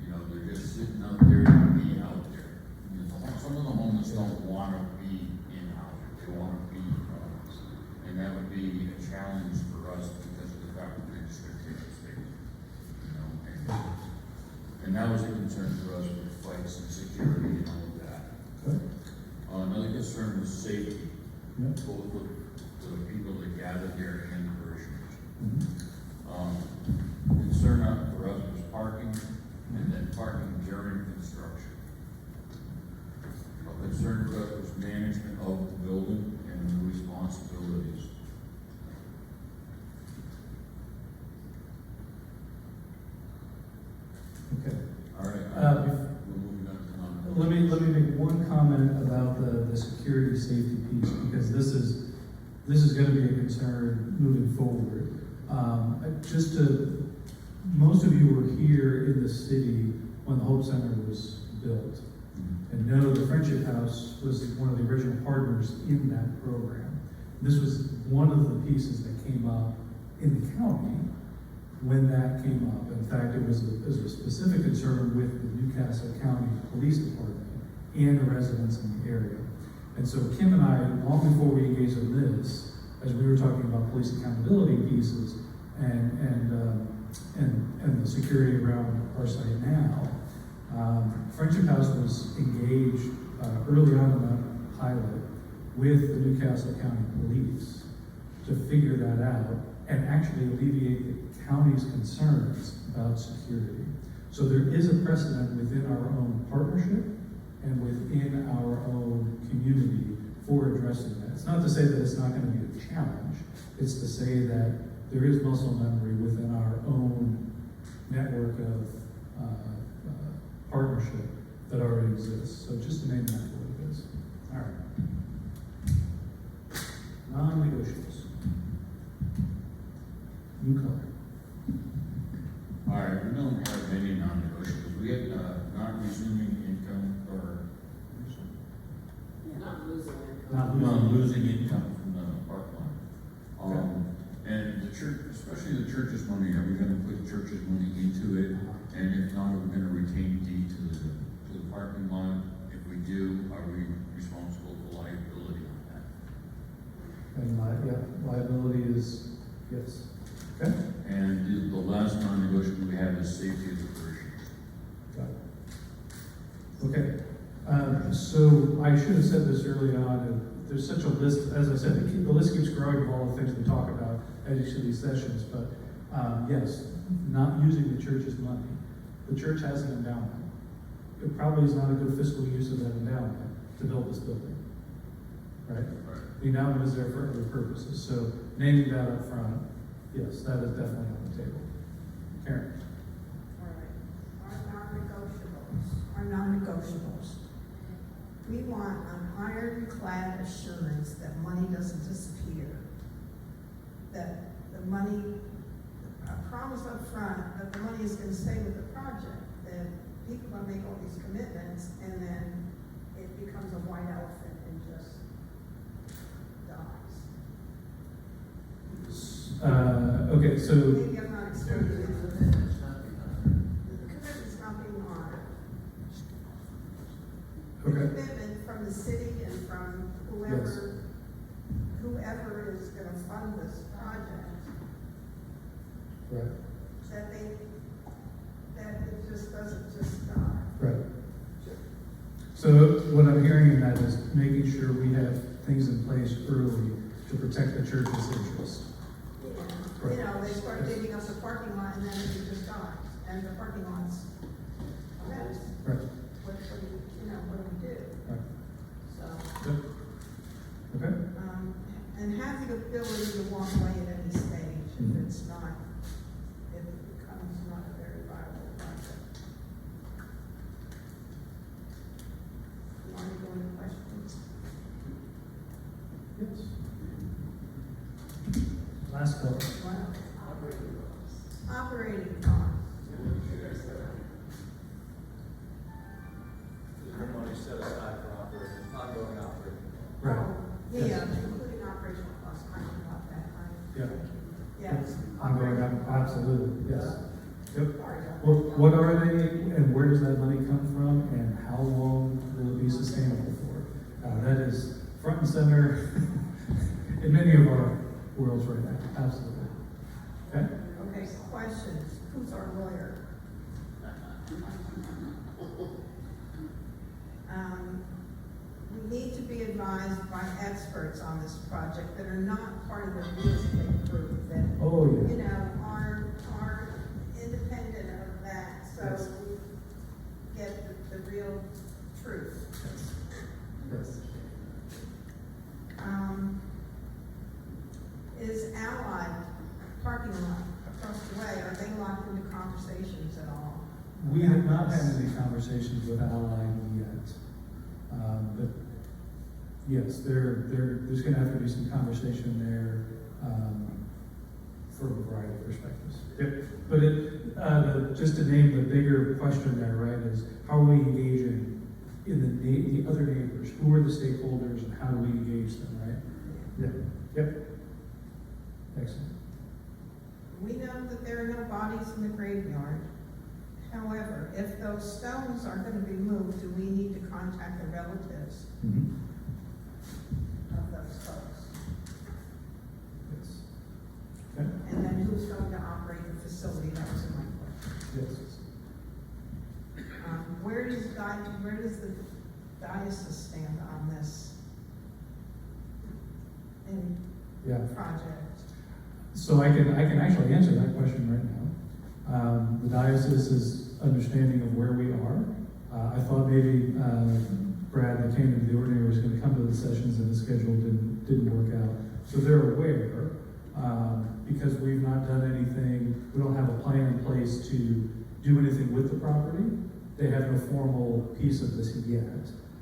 You know, they're just sitting out there to be out there. You know, some of the homeless don't want to be in housing. They want to be homeless. And that would be a challenge for us because of the fact that they're just going to take the state. You know, and that was a concern for us with flights and security and all of that. Okay. Another concern was safety. Yeah. Both with the people that gather here and the parishioners. Concern for us was parking and then parking during construction. A concern for us was management of the building and the responsibilities. Okay. All right. We're moving on to non-public. Let me make one comment about the security safety piece, because this is going to be a concern moving forward. Most of you were here in the city when the Hope Center was built, and know the Friendship House was one of the original partners in that program. This was one of the pieces that came up in the county when that came up. In fact, it was a specific concern with the Newcastle County Police Department and the residents in the area. And so Kim and I, long before we engaged in this, as we were talking about police accountability pieces and the security around our site now, Friendship House was engaged early on in that pilot with the Newcastle County Police to figure that out and actually alleviate the county's concerns about security. So there is a precedent within our own partnership and within our own community for addressing that. It's not to say that it's not going to be a challenge. It's to say that there is muscle memory within our own network of partnership that already exists. So just to name that for what it is. All right. Non-negotiables. New color. All right, we don't have any non-negotiables. We had not resuming income or Not losing income. Not losing income from the park line. And the church, as Especially the church's money, are we gonna put church's money into it? And if not, are we gonna retain deed to the parking lot? If we do, are we responsible for liability on that? And liability is, yes. Okay? And the last non-negotiable we have is safety of the person. Got it. Okay. So I should have said this early on. There's such a list, as I said, the list keeps growing of all the things we talk about at each of these sessions. But yes, not using the church's money. The church has an endowment. It probably is not a good fiscal use of that endowment to build this building. Right? The endowment is there for other purposes. So naming that up front, yes, that is definitely on the table. Karen? All right. Our non-negotiables. We want an ironclad assurance that money doesn't disappear. That the money, a promise up front that the money is gonna stay with the project. That people are gonna make all these commitments and then it becomes a white elephant and just dies. Okay, so Maybe I'm not explaining it. The commitment's not being honored. The okay. commitment from the city and from whoever is gonna fund this project, Right. that it just doesn't just die. Right. So what I'm hearing in that is making sure we have things in place early to protect the church's interest. You know, they start digging up the parking lot and then it just dies, and the parking lot's a mess. Right. What do we do? Right. So, Good. Okay. and have the ability to walk away at any stage if it becomes not a very viable project. You want to go into questions? Yes. Last call. Wow. Operating costs. Your money set aside for operating, ongoing operating. Right. Yeah, including operational costs, I know about that, Yeah. yes. Ongoing, absolutely, yes. Yep. Sorry about that. What are they, and where does that money come from, and how long will it be sustainable for? That is front and center in many of our worlds right now, absolutely. Okay? Okay, questions, who's our lawyer? We need to be advised by experts on this project that are not part of the real estate group, that, Oh, yeah. you know, are independent of that, so we get the real truth. Yes. Is Allied parking lot across the way, are they locked into conversations at all? We have not had any conversations with Allied yet. But yes, there's gonna have to be some conversation there, from a variety of perspectives. Yep. But just to name the bigger question there, right, is how are we engaging in the other neighbors? Who are the stakeholders and how do we engage them, right? Yep. Excellent. We know that there are no bodies in the graveyard. However, if those stones are gonna be moved, do we need to contact the relatives Mm-hmm. of those folks? Yes. Okay. And then who's going to operate the facility? That was my question. Yes. Where does the diocese stand on this Yeah. project? So I can actually answer that question right now. The diocese's understanding of where we are. I thought maybe Brad, that came into the ordinary, was going to come to the sessions, and the schedule didn't work out. So they're aware, because we've not done anything. We don't have a plan in place to do anything with the property. They have no formal piece of this yet,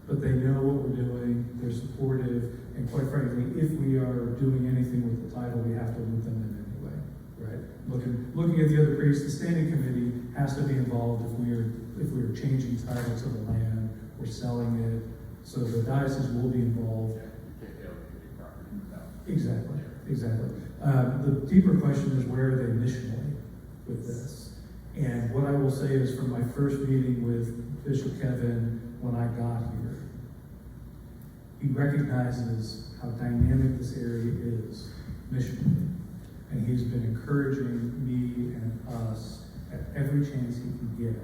but they know what we're doing. They're supportive, and quite frankly, if we are doing anything with the title, we have to loop them in anyway, right? Looking at the other priests, the standing committee has to be involved if we are changing title to the land or selling it. So the diocese will be involved. You can't allocate property without. Exactly. exactly. The deeper question is, where are they missionally with this? And what I will say is, from my first meeting with Bishop Kevin when I got here, he recognizes how dynamic this area is missionally. And he's been encouraging me and us at every chance he can get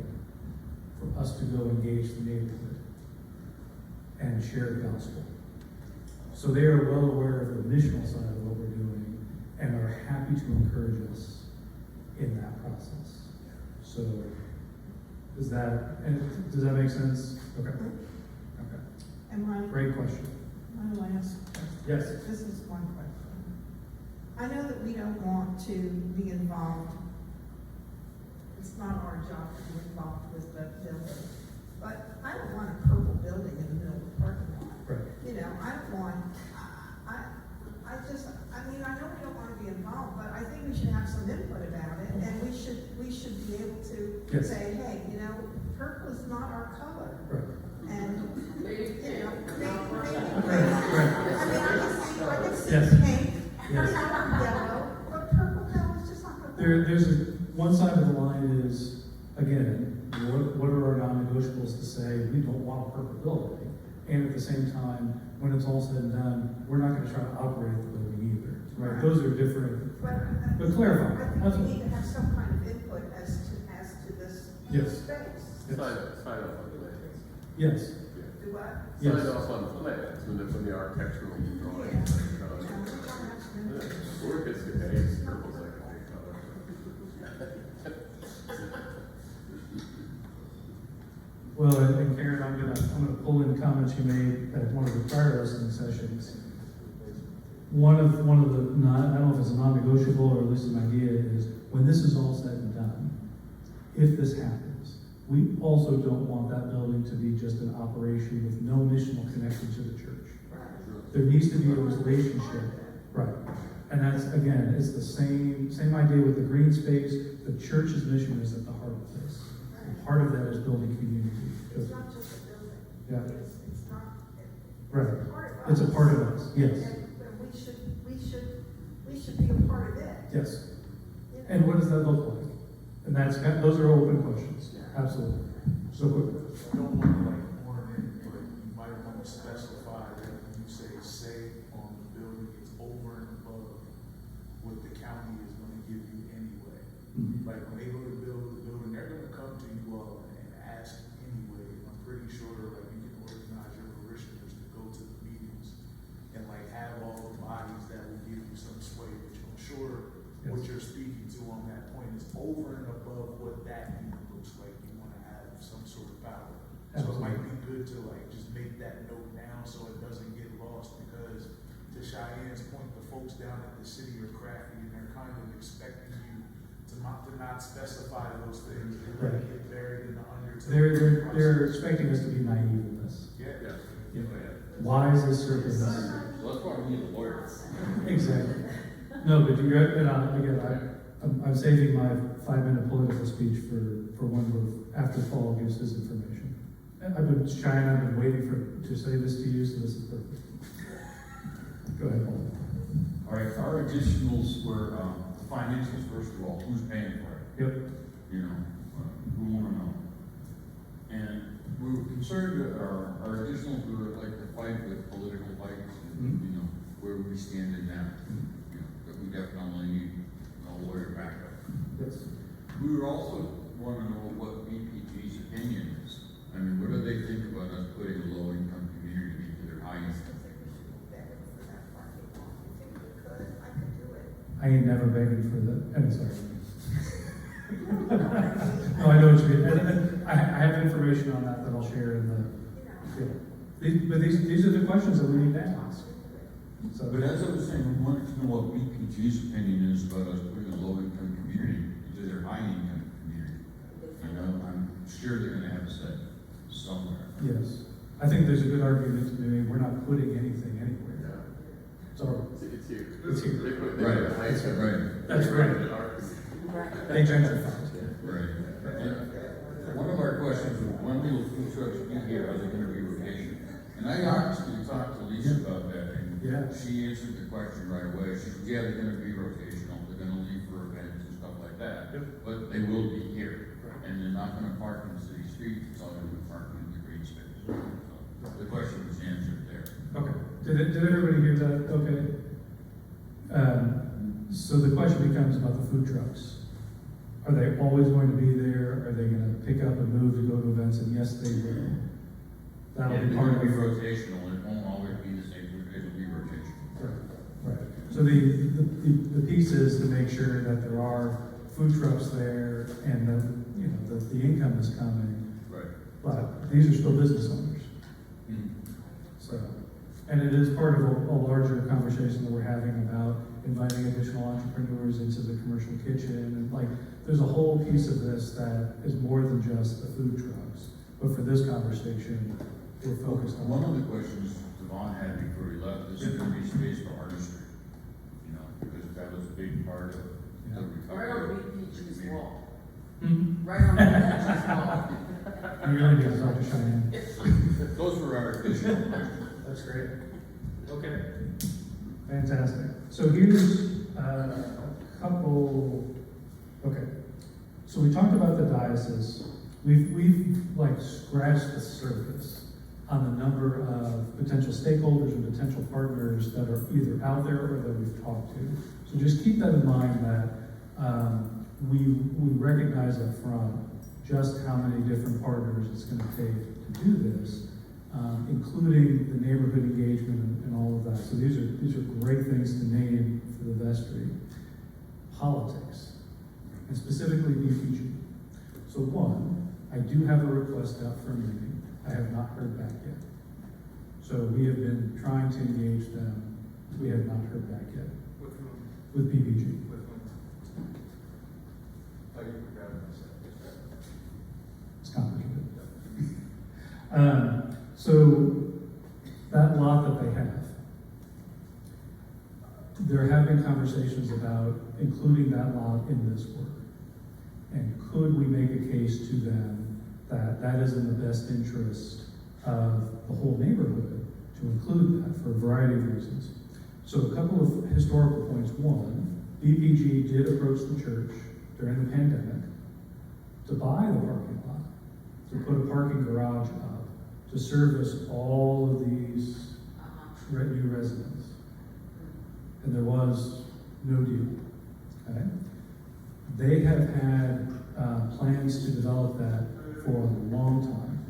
for us to go engage the neighborhood and share the gospel. So they are well aware of the missional side of what we're doing and are happy to encourage us in that process. So does that make sense? Okay. Okay. And my Great question. last question. Yes. This is one question. I know that we don't want to be involved. It's not our job to be involved with the building. But I don't want a purple building in the middle of the parking lot. Right. You know, I don't want, I mean, I know we don't want to be involved, but I think we should have some input about it, and we should be able to Yes. say, hey, you know, purple is not our color. Right. And, Maybe you know, pink. maybe, Right. I mean, I can see Yes. pink, Yes. yellow, but purple, no, it's just not the. One side of the line is, again, what are our non-negotiables to say, we don't want a purple building? And at the same time, when it's all said and done, we're not gonna try to operate the building either, right? Those are different, but clarify. I think we need to have some kind of input as to this Yes. space. Yes. Sign off on the plans. Yes, Do what? Yes. Sign off on the plans, when the architectural drawings Yeah. are done. Or if it's, hey, purple's like a big color. well, and Karen, I'm gonna pull in comments you made at one of the prior listening sessions. One of the, I don't know if it's a non-negotiable or at least an idea, is when this is all said and done, if this happens, we also don't want that building to be just an operation with no missional connection to the church. There needs to be a relationship, right? And that's, again, it's the same idea with the green space. The church's mission is at the heart of this. And part of that is building community. It's not just a building. Yeah. It's not. Right. It's a part of us. It's a part of us, yes. And we should be a part of it. Yes. You know? And what does that look like? And those are open questions, absolutely. So, I don't want to like ornament, but you might want to specify that when you say on the building, it's over and above what the county is going to give you anyway. Mhm. Like when they go to build the building, they're going to come to you all and ask anyway. I'm pretty sure like you can organize your parishioners to go to the meetings and like have all the bodies that will give you some sway, which I'm sure what you're speaking to on that point is over and above what that even looks like. You want to have some sort of power. So it might be good to like just make that note now so it doesn't get lost, because to Cheyenne's point, the folks down at the city are crafty and they're kind of expecting you to not specify those things and let it get buried in the undertow. they're expecting us to be naive in this. Yeah. Yeah. Wise as serpents. Well, that's why we need a lawyer. Exactly. No, but you're, and again, I'm saving my 5-minute political speech for when after Paul gives his information. I've been shying, I've been waiting to say this to you, so this is perfect. Go ahead, Paul. All right, our additionals were, the financials, first of all, who's paying for it? Yep. You know, we wanna know. And we were concerned that our additionals were like to fight with political fights and, you know, where we stand in that. You know, that we definitely need a lawyer backup. Yes. We would also wanna know what BPG's opinion is. I mean, what do they think about us putting a low-income community into their high-income? I ain't never begging for the, I'm sorry. No, I know what you mean. And I have information on that I'll share in the, yeah. But these are the questions that we need to ask. So, But as I was saying, we wanted to know what BPG's opinion is about us putting a low-income community into their high-income community. You know, I'm sure they're gonna have a say somewhere. yes, I think there's a good argument to be made. We're not putting anything anywhere. Sorry. It's here. It's here. They put Right, the high school. right. That's right. They gentrify. Right. And one of our questions was, when will food trucks be here? Are they gonna be rotation? And I honestly talked to Lisa about that, and Yeah. she answered the question right away. She said, yeah, they're gonna be rotational, they're gonna leave for events and stuff like that. Yep. But they will be here, and they're not gonna park in the city streets, it's all gonna be parking in the green space. So the question was answered there. Okay, did everybody hear that? Okay. So the question becomes about the food trucks. Are they always going to be there? Are they gonna pick up and move to go to events? And yes, they will. That'll It'll be part of be it. rotational, it won't always be the same, it'll be rotational. Right. So the piece is to make sure that there are food trucks there and that, you know, that the income is coming. Right. But these are still business owners. So, and it is part of a larger conversation that we're having about inviting additional entrepreneurs into the commercial kitchen. And like, there's a whole piece of this that is more than just the food trucks. But for this conversation, we're focused on. One of the questions Devon had before he left, is there gonna be space for artistry? You know, because that was a big part of the Right on recovery. BPG's wall. Mhm. Right on BPG's wall. You really do, Dr. Cheyenne. Those were our additional questions. That's great. Okay. Fantastic. So here's a couple, okay. So we talked about the diocese. We've like scratched the surface on the number of potential stakeholders and potential partners that are either out there or that we've talked to. So just keep that in mind that we recognize up front just how many different partners it's going to take to do this, including the neighborhood engagement and all of that. So these are great things to name for the vestry. Politics, and specifically BPG. So one, I do have a request out for a meeting. I have not heard back yet. So we have been trying to engage them. We have not heard back yet With whom? with BPG. With whom? Oh, you forgot what I said. It's complicated. So that lot that they have, there have been conversations about including that lot in this work. And could we make a case to them that that is in the best interest of the whole neighborhood to include that for a variety of reasons? So a couple of historical points. One, BPG did approach the church during the pandemic to buy the parking lot, to put a parking garage up, to service all of these new residents. And there was no deal, okay? They have had plans to develop that for a long time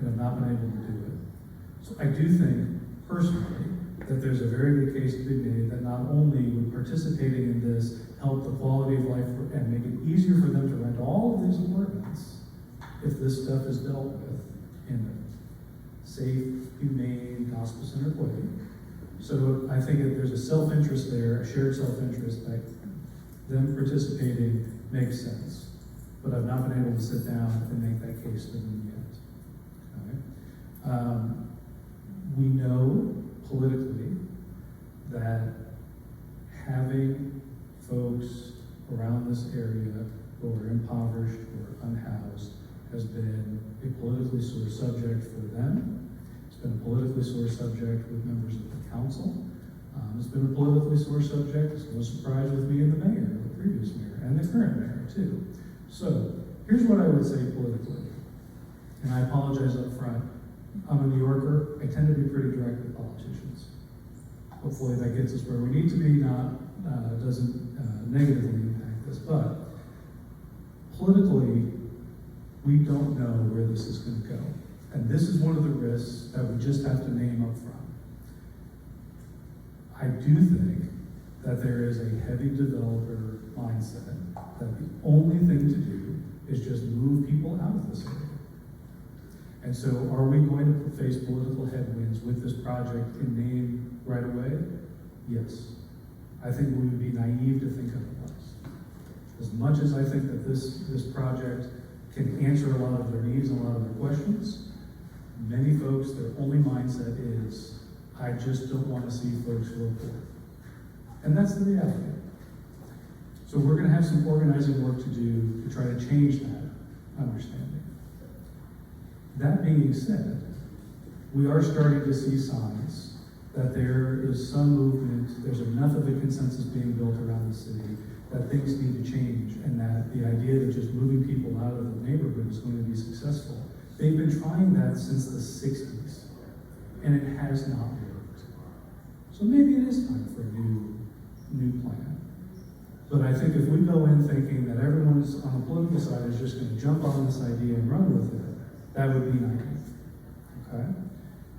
and have not been able to do it. So I do think, personally, that there's a very good case to be made that not only would participating in this help the quality of life and make it easier for them to rent all of these apartments if this stuff is dealt with in a safe, humane, gospel-centered way. So I think that there's a self-interest there, a shared self-interest that them participating makes sense. But I've not been able to sit down and make that case to them yet. Okay? We know politically that having folks around this area who are impoverished or unhoused has been a politically sore subject for them. It's been a politically sore subject with members of the council. It's been a politically sore subject. It's no surprise with me and the mayor, the previous mayor, and the current mayor too. So here's what I would say politically, and I apologize up front. I'm a New Yorker. I tend to be pretty direct with politicians. Hopefully that gets us where we need to be, doesn't negatively impact us. But politically, we don't know where this is going to go. And this is one of the risks that we just have to name up front. I do think that there is a heavy developer mindset that the only thing to do is just move people out of this area. And so are we going to face political headwinds with this project in name right away? Yes. I think we would be naive to think otherwise. As much as I think that this project can answer a lot of their needs and a lot of their questions, many folks, their only mindset is, I just don't want to see folks real poor. And that's the reality. So we're going to have some organizing work to do to try to change that understanding. That being said, we are starting to see signs that there is some movement, there's enough of a consensus being built around the city, that things need to change, and that the idea that just moving people out of the neighborhood is going to be successful. They've been trying that since the 60s, and it has not worked. So maybe it is time for a new plan. But I think if we go in thinking that everyone is on the political side is just going to jump on this idea and run with it, that would be naive. Okay?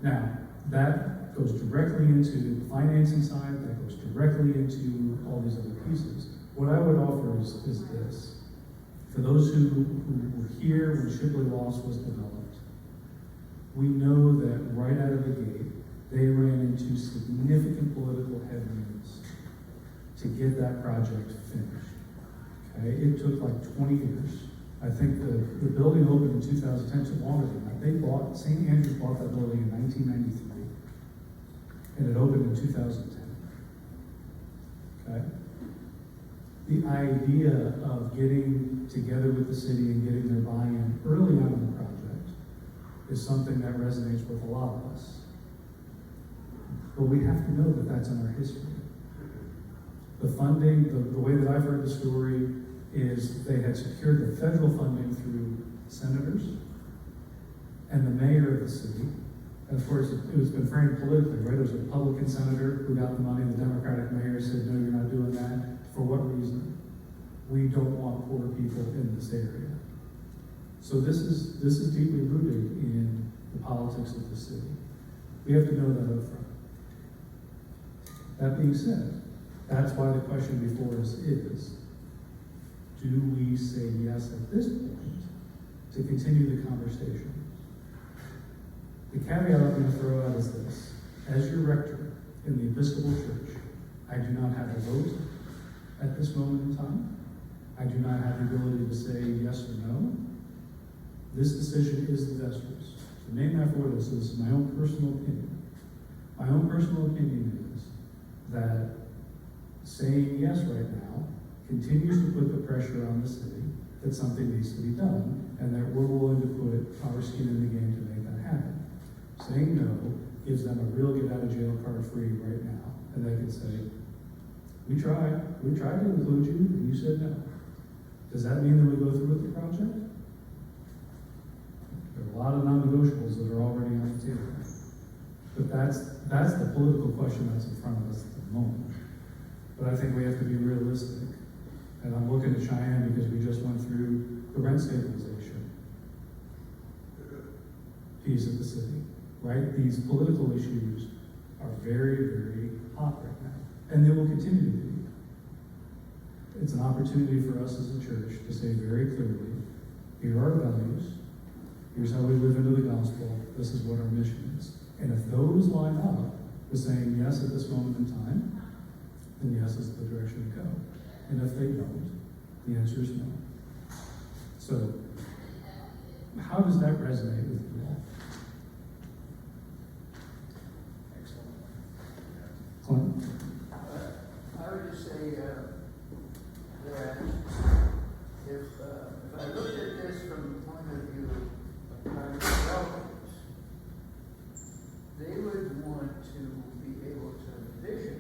Now, that goes directly into the financing side, that goes directly into all these other pieces. What I would offer is this. For those who were here when Shipley Loss was developed, we know that right out of the gate, they ran into significant political headwinds to get that project finished. Okay, it took like 20 years. I think the building opened in 2010, so longer than that. St. Andrews bought that building in 1993, and it opened in 2010. Okay? The idea of getting together with the city and getting their buy-in early on in the project is something that resonates with a lot of us. But we have to know that that's in our history. The funding, the way that I've heard the story is they had secured the federal funding through senators and the mayor of the city. And of course, it was been framed politically, right? It was a Republican senator who got the money. The Democratic mayor said, no, you're not doing that. For what reason? We don't want poor people in this area. So this is deeply rooted in the politics of the city. We have to know that up front. That being said, that's why the question before us is, do we say yes at this point to continue the conversation? The caveat I'm going to throw out is this. As your rector in the Episcopal Church, I do not have a vote at this moment in time. I do not have the ability to say yes or no. This decision is the vestry's. The main matter for this is my own personal opinion. My own personal opinion is that saying yes right now continues to put the pressure on the city that something needs to be done, and that we're willing to put our skin in the game to make that happen. Saying no gives them a real get out of jail card free right now, and they can say, we tried to include you, and you said no. Does that mean that we go through with the project? There are a lot of non-negotiables that are already on the table. But that's the political question that's in front of us at the moment. But I think we have to be realistic. And I'm looking at Cheyenne because we just went through the rent stabilization piece of the city, right? These political issues are very, very hot right now, and they will continue to be. It's an opportunity for us as a church to say very clearly, here are our values, here's how we live into the gospel, this is what our mission is. And if those line up with saying yes at this moment in time, then yes is the direction to go. And if they don't, the answer is no. So, how does that resonate with you all? Excellent. Clint? I would just say that if I looked at this from the point of view of private developers, they would want to be able to envision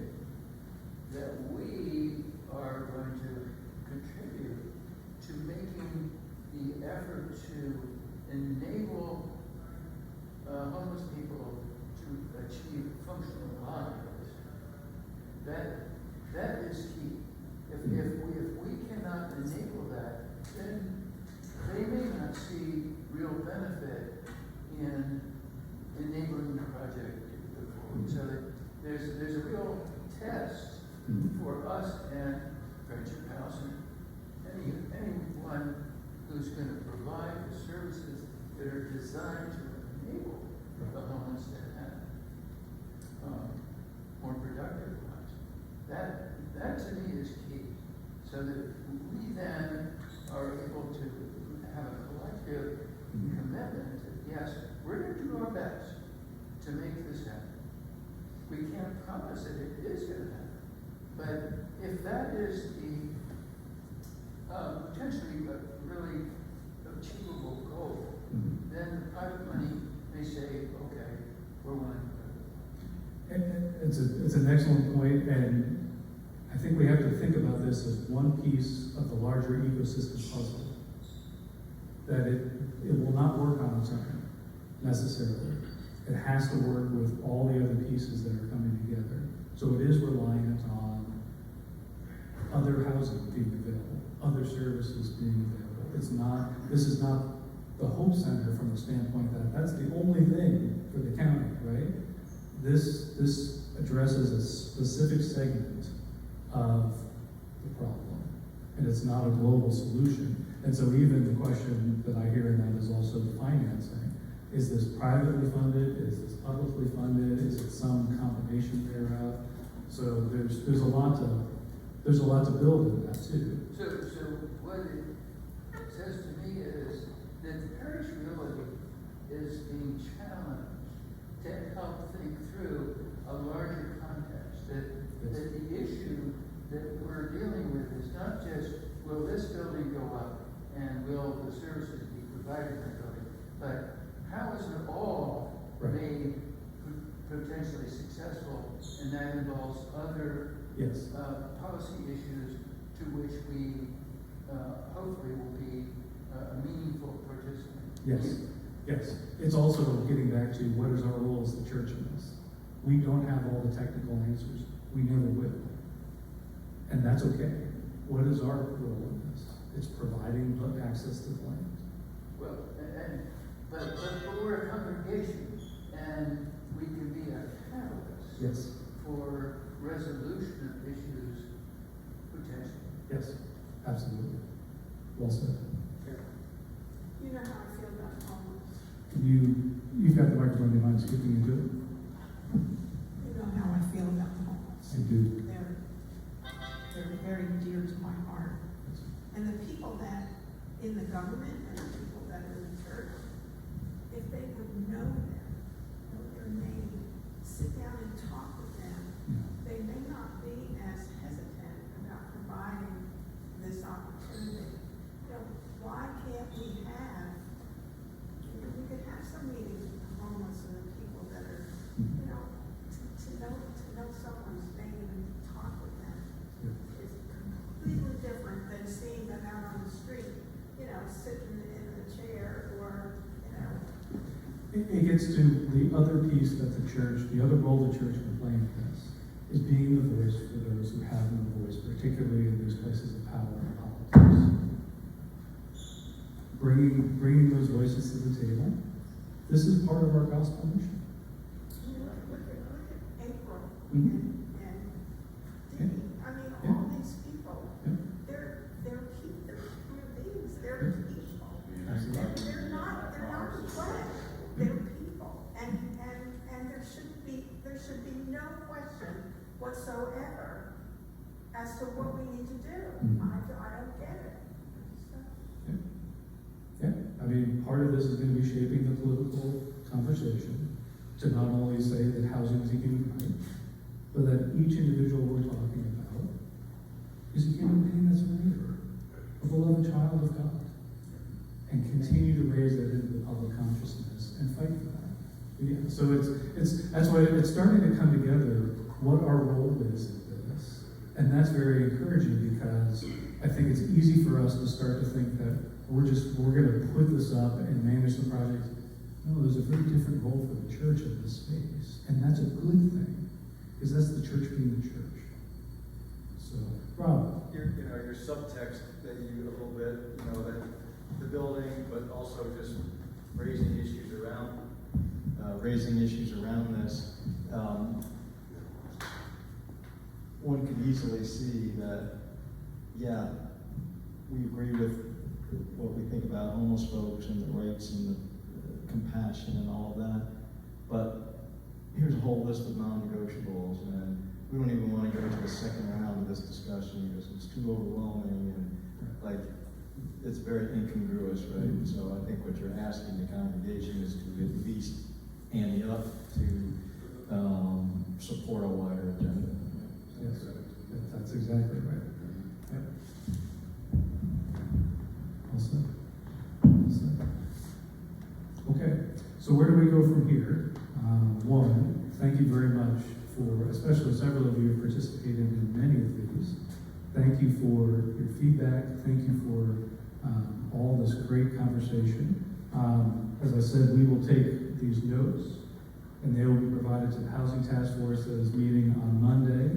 that we are going to contribute to making the effort to enable homeless people to achieve functional lives. That is key. If we cannot enable that, then they may not see real benefit in enabling the project to go forward. So that there's a real test for us and Friendship House and anyone who's going to provide the services that are designed to enable the homeless to have more productive lives. That to me is key. So that we then are able to have a collective commitment that yes, we're going to do our best to make this happen. We can't promise that it is going to happen. But if that is the potentially a really achievable goal, then the private money may say, okay, we're willing to do it. It's an excellent point, and I think we have to think about this as one piece of the larger ecosystem puzzle. That it will not work on its own, necessarily. It has to work with all the other pieces that are coming together. So it is reliant on other housing being available, other services being available. This is not the Hope Center from the standpoint that that's the only thing for the county, right? This addresses a specific segment of the problem, and it's not a global solution. And so even the question that I hear in that is also the financing. Is this privately funded? Is this publicly funded? Is it some combination thereof? So there's a lot to build in that too. So what it says to me is that the parish really is being challenged to help think through a larger context. That the issue that we're dealing with is not just, will this building go up and will the services be provided in the building, but how is it all made potentially successful? And that involves other Yes. policy issues to which we hopefully will be a meaningful participant. Yes. Yes. It's also getting back to what is our role as the church in this. We don't have all the technical answers. We never will. And that's okay. What is our role in this? It's providing access to the land. Well, but we're a congregation, and we can be a catalyst Yes. for resolution of issues potentially. Yes. Absolutely. Well said. You know how I feel about homeless. You've got the microphone. Do you mind speaking into it? You know how I feel about the homeless. I do. They're very dear to my heart. And the people that, in the government and the people that are in the church, if they would know them, know their name, sit down and talk with them, they may not be as hesitant about providing this opportunity. You know, why can't we have, we could have some meetings with the homeless and the people that are, you know, to know someone's name and to talk with them is completely different than seeing them out on the street, you know, sitting in a chair or, you know. It gets to the other piece that the other role the church can play in this, is being the voice for those who have no voice, particularly in these places of power and politics. Bringing those voices to the table. This is part of our gospel mission. You know, look at April Mhm. and Dee. I mean, all these people, Yeah. they're human beings, they're people. Absolutely. They're not the flesh, they're people. And there should be no question whatsoever as to what we need to do. Mhm. I don't get it. Yeah, I mean, part of this is going to be shaping the political conversation to not only say that housing is a human right, but that each individual we're talking about is a human being that's a believer, a beloved child of God, and continue to raise that into the public consciousness and fight for that. Yeah, so that's why it's starting to come together what our role is in this, and that's very encouraging because I think it's easy for us to start to think that we're going to put this up and manage the project. No, there's a very different role for the church in this space, and that's a good thing, because that's the church being the church. So, Rob. Your subtext that you a little bit, that the building, but also just raising issues around this. One could easily see that, yeah, we agree with what we think about homeless folks and the rights and the compassion and all of that. But here's a whole list of non-negotiables, and we don't even want to go to the second round of this discussion because it's too overwhelming and it's very incongruous, right? So I think what you're asking the congregation is to at least ante up to support a wider agenda. Yes, that's exactly right. Yep. All set. All set. Okay, so where do we go from here? One, thank you very much for, especially several of you have participated in many of these. Thank you for your feedback. Thank you for all this great conversation. As I said, we will take these notes and they will be provided to the Housing Task Force that is meeting on Monday.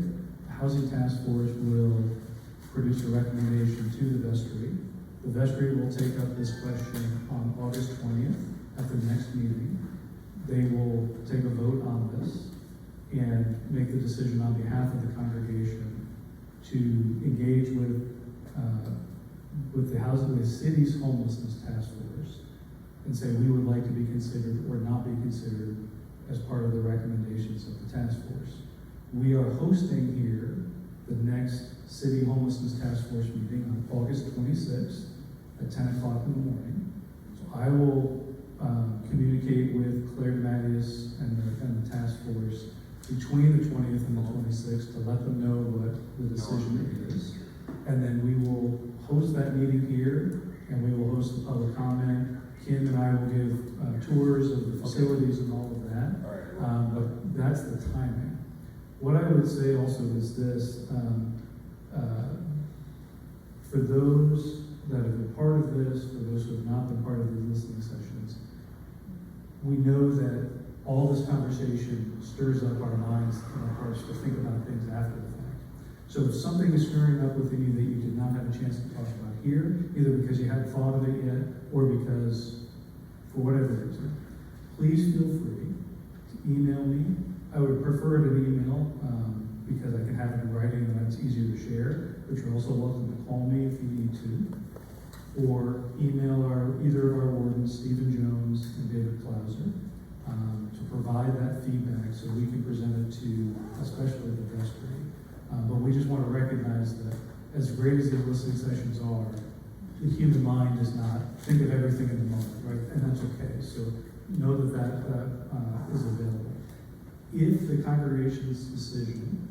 The Housing Task Force will produce a recommendation to the vestry. The vestry will take up this question on August 20th at the next meeting. They will take a vote on this and make the decision on behalf of the congregation to engage with the city's homelessness task force and say we would like to be considered or not be considered as part of the recommendations of the task force. We are hosting here the next City Homelessness Task Force meeting on August 26th at 10 o'clock in the morning. So I will communicate with Claire Mattias and the task force between the 20th and the 26th to let them know what the decision is. And then we will host that meeting here and we will host the public comment. Kim and I will give tours of the facilities and all of that. But that's the timing. What I would say also is this, for those that have been part of this, for those who have not been part of the listening sessions, we know that all this conversation stirs up our minds and our hearts to think about things after the fact. So if something is stirring up within you that you did not have a chance to talk about here, either because you hadn't thought of it yet, or because, for whatever reason, please feel free to email me. I would prefer it an email because I can have it in writing and that's easier to share, but you're also welcome to call me if you need to. Or email either of our wardens, Stephen Jones and David Klauser, to provide that feedback so we can present it to especially the vestry. But we just want to recognize that as great as the listening sessions are, the human mind does not think of everything in the moment, right? And that's okay. So know that is available. If the congregation's decision,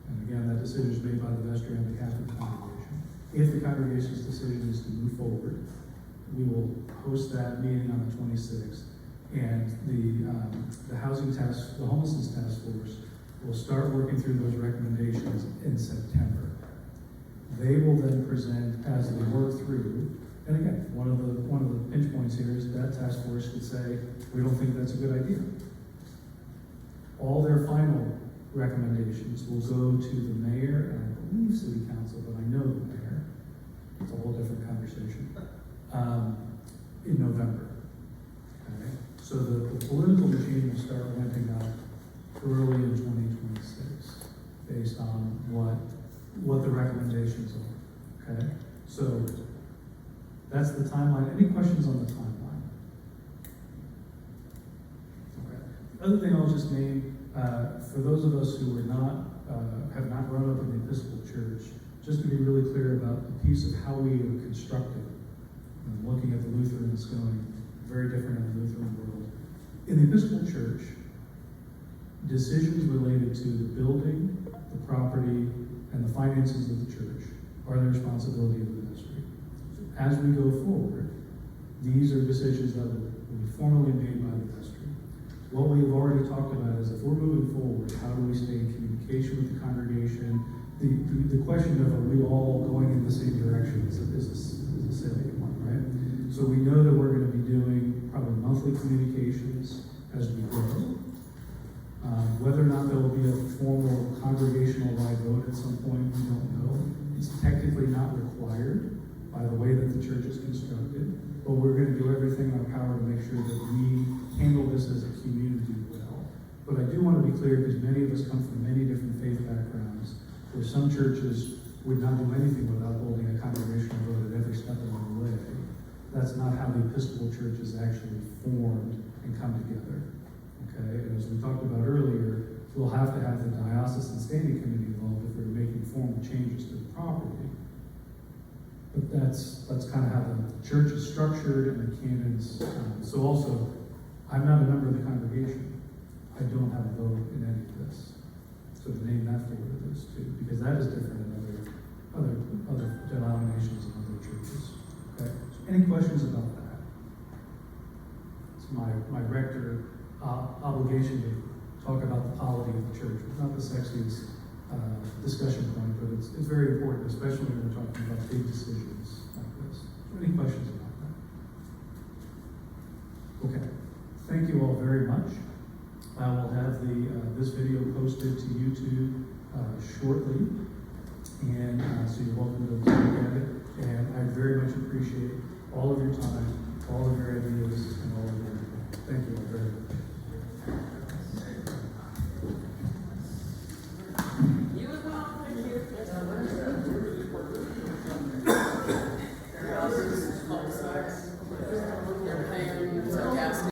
and again, that decision is made by the vestry on behalf of the congregation, if the congregation's decision is to move forward, we will host that meeting on the 26th, and the homelessness task force will start working through those recommendations in September. They will then present as they work through, and again, one of the pinch points here is that task force could say, we don't think that's a good idea. All their final recommendations will go to the mayor and I believe city council, but I know the mayor. It's a whole different conversation. In November. Okay? So the political machine will start ramping up early in 2026 based on what the recommendations are. Okay? So that's the timeline. Any questions on the timeline? Okay. The other thing I'll just name, for those of us who have not grown up in the Episcopal Church, just to be really clear about the piece of how we are constructed. Looking at the Lutherans going very different in the Lutheran world. In the Episcopal Church, decisions related to the building, the property, and the finances of the church are the responsibility of the vestry. As we go forward, these are decisions that will be formally made by the vestry. What we have already talked about is if we're moving forward, how do we stay in communication with the congregation? The question of are we all going in the same direction is a salient one, right? So we know that we're going to be doing probably monthly communications as we grow. Whether or not there will be a formal congregational wide vote at some point, we don't know. It's technically not required by the way that the church is constructed, but we're going to do everything in our power to make sure that we handle this as a community well. But I do want to be clear, because many of us come from many different faith backgrounds, where some churches would not do anything without holding a congregational vote at every step along the way. That's not how the Episcopal Church is actually formed and come together. Okay, and as we talked about earlier, we'll have to have the diocesan standing committee involved if we're making formal changes to the property. But that's kind of how the church is structured and the canons. So also, I'm not a member of the congregation. I don't have a vote in any of this. So to name that for what it is too, because that is different in other denominations and other churches. Okay. So any questions about that? It's my rector obligation to talk about the polity of the church. It's not the sexiest discussion point, but it's very important, especially when we're talking about big decisions like this. Any questions about that? Okay. Thank you all very much. I will have this video posted to YouTube shortly, and so you're welcome to look at it. And I very much appreciate all of your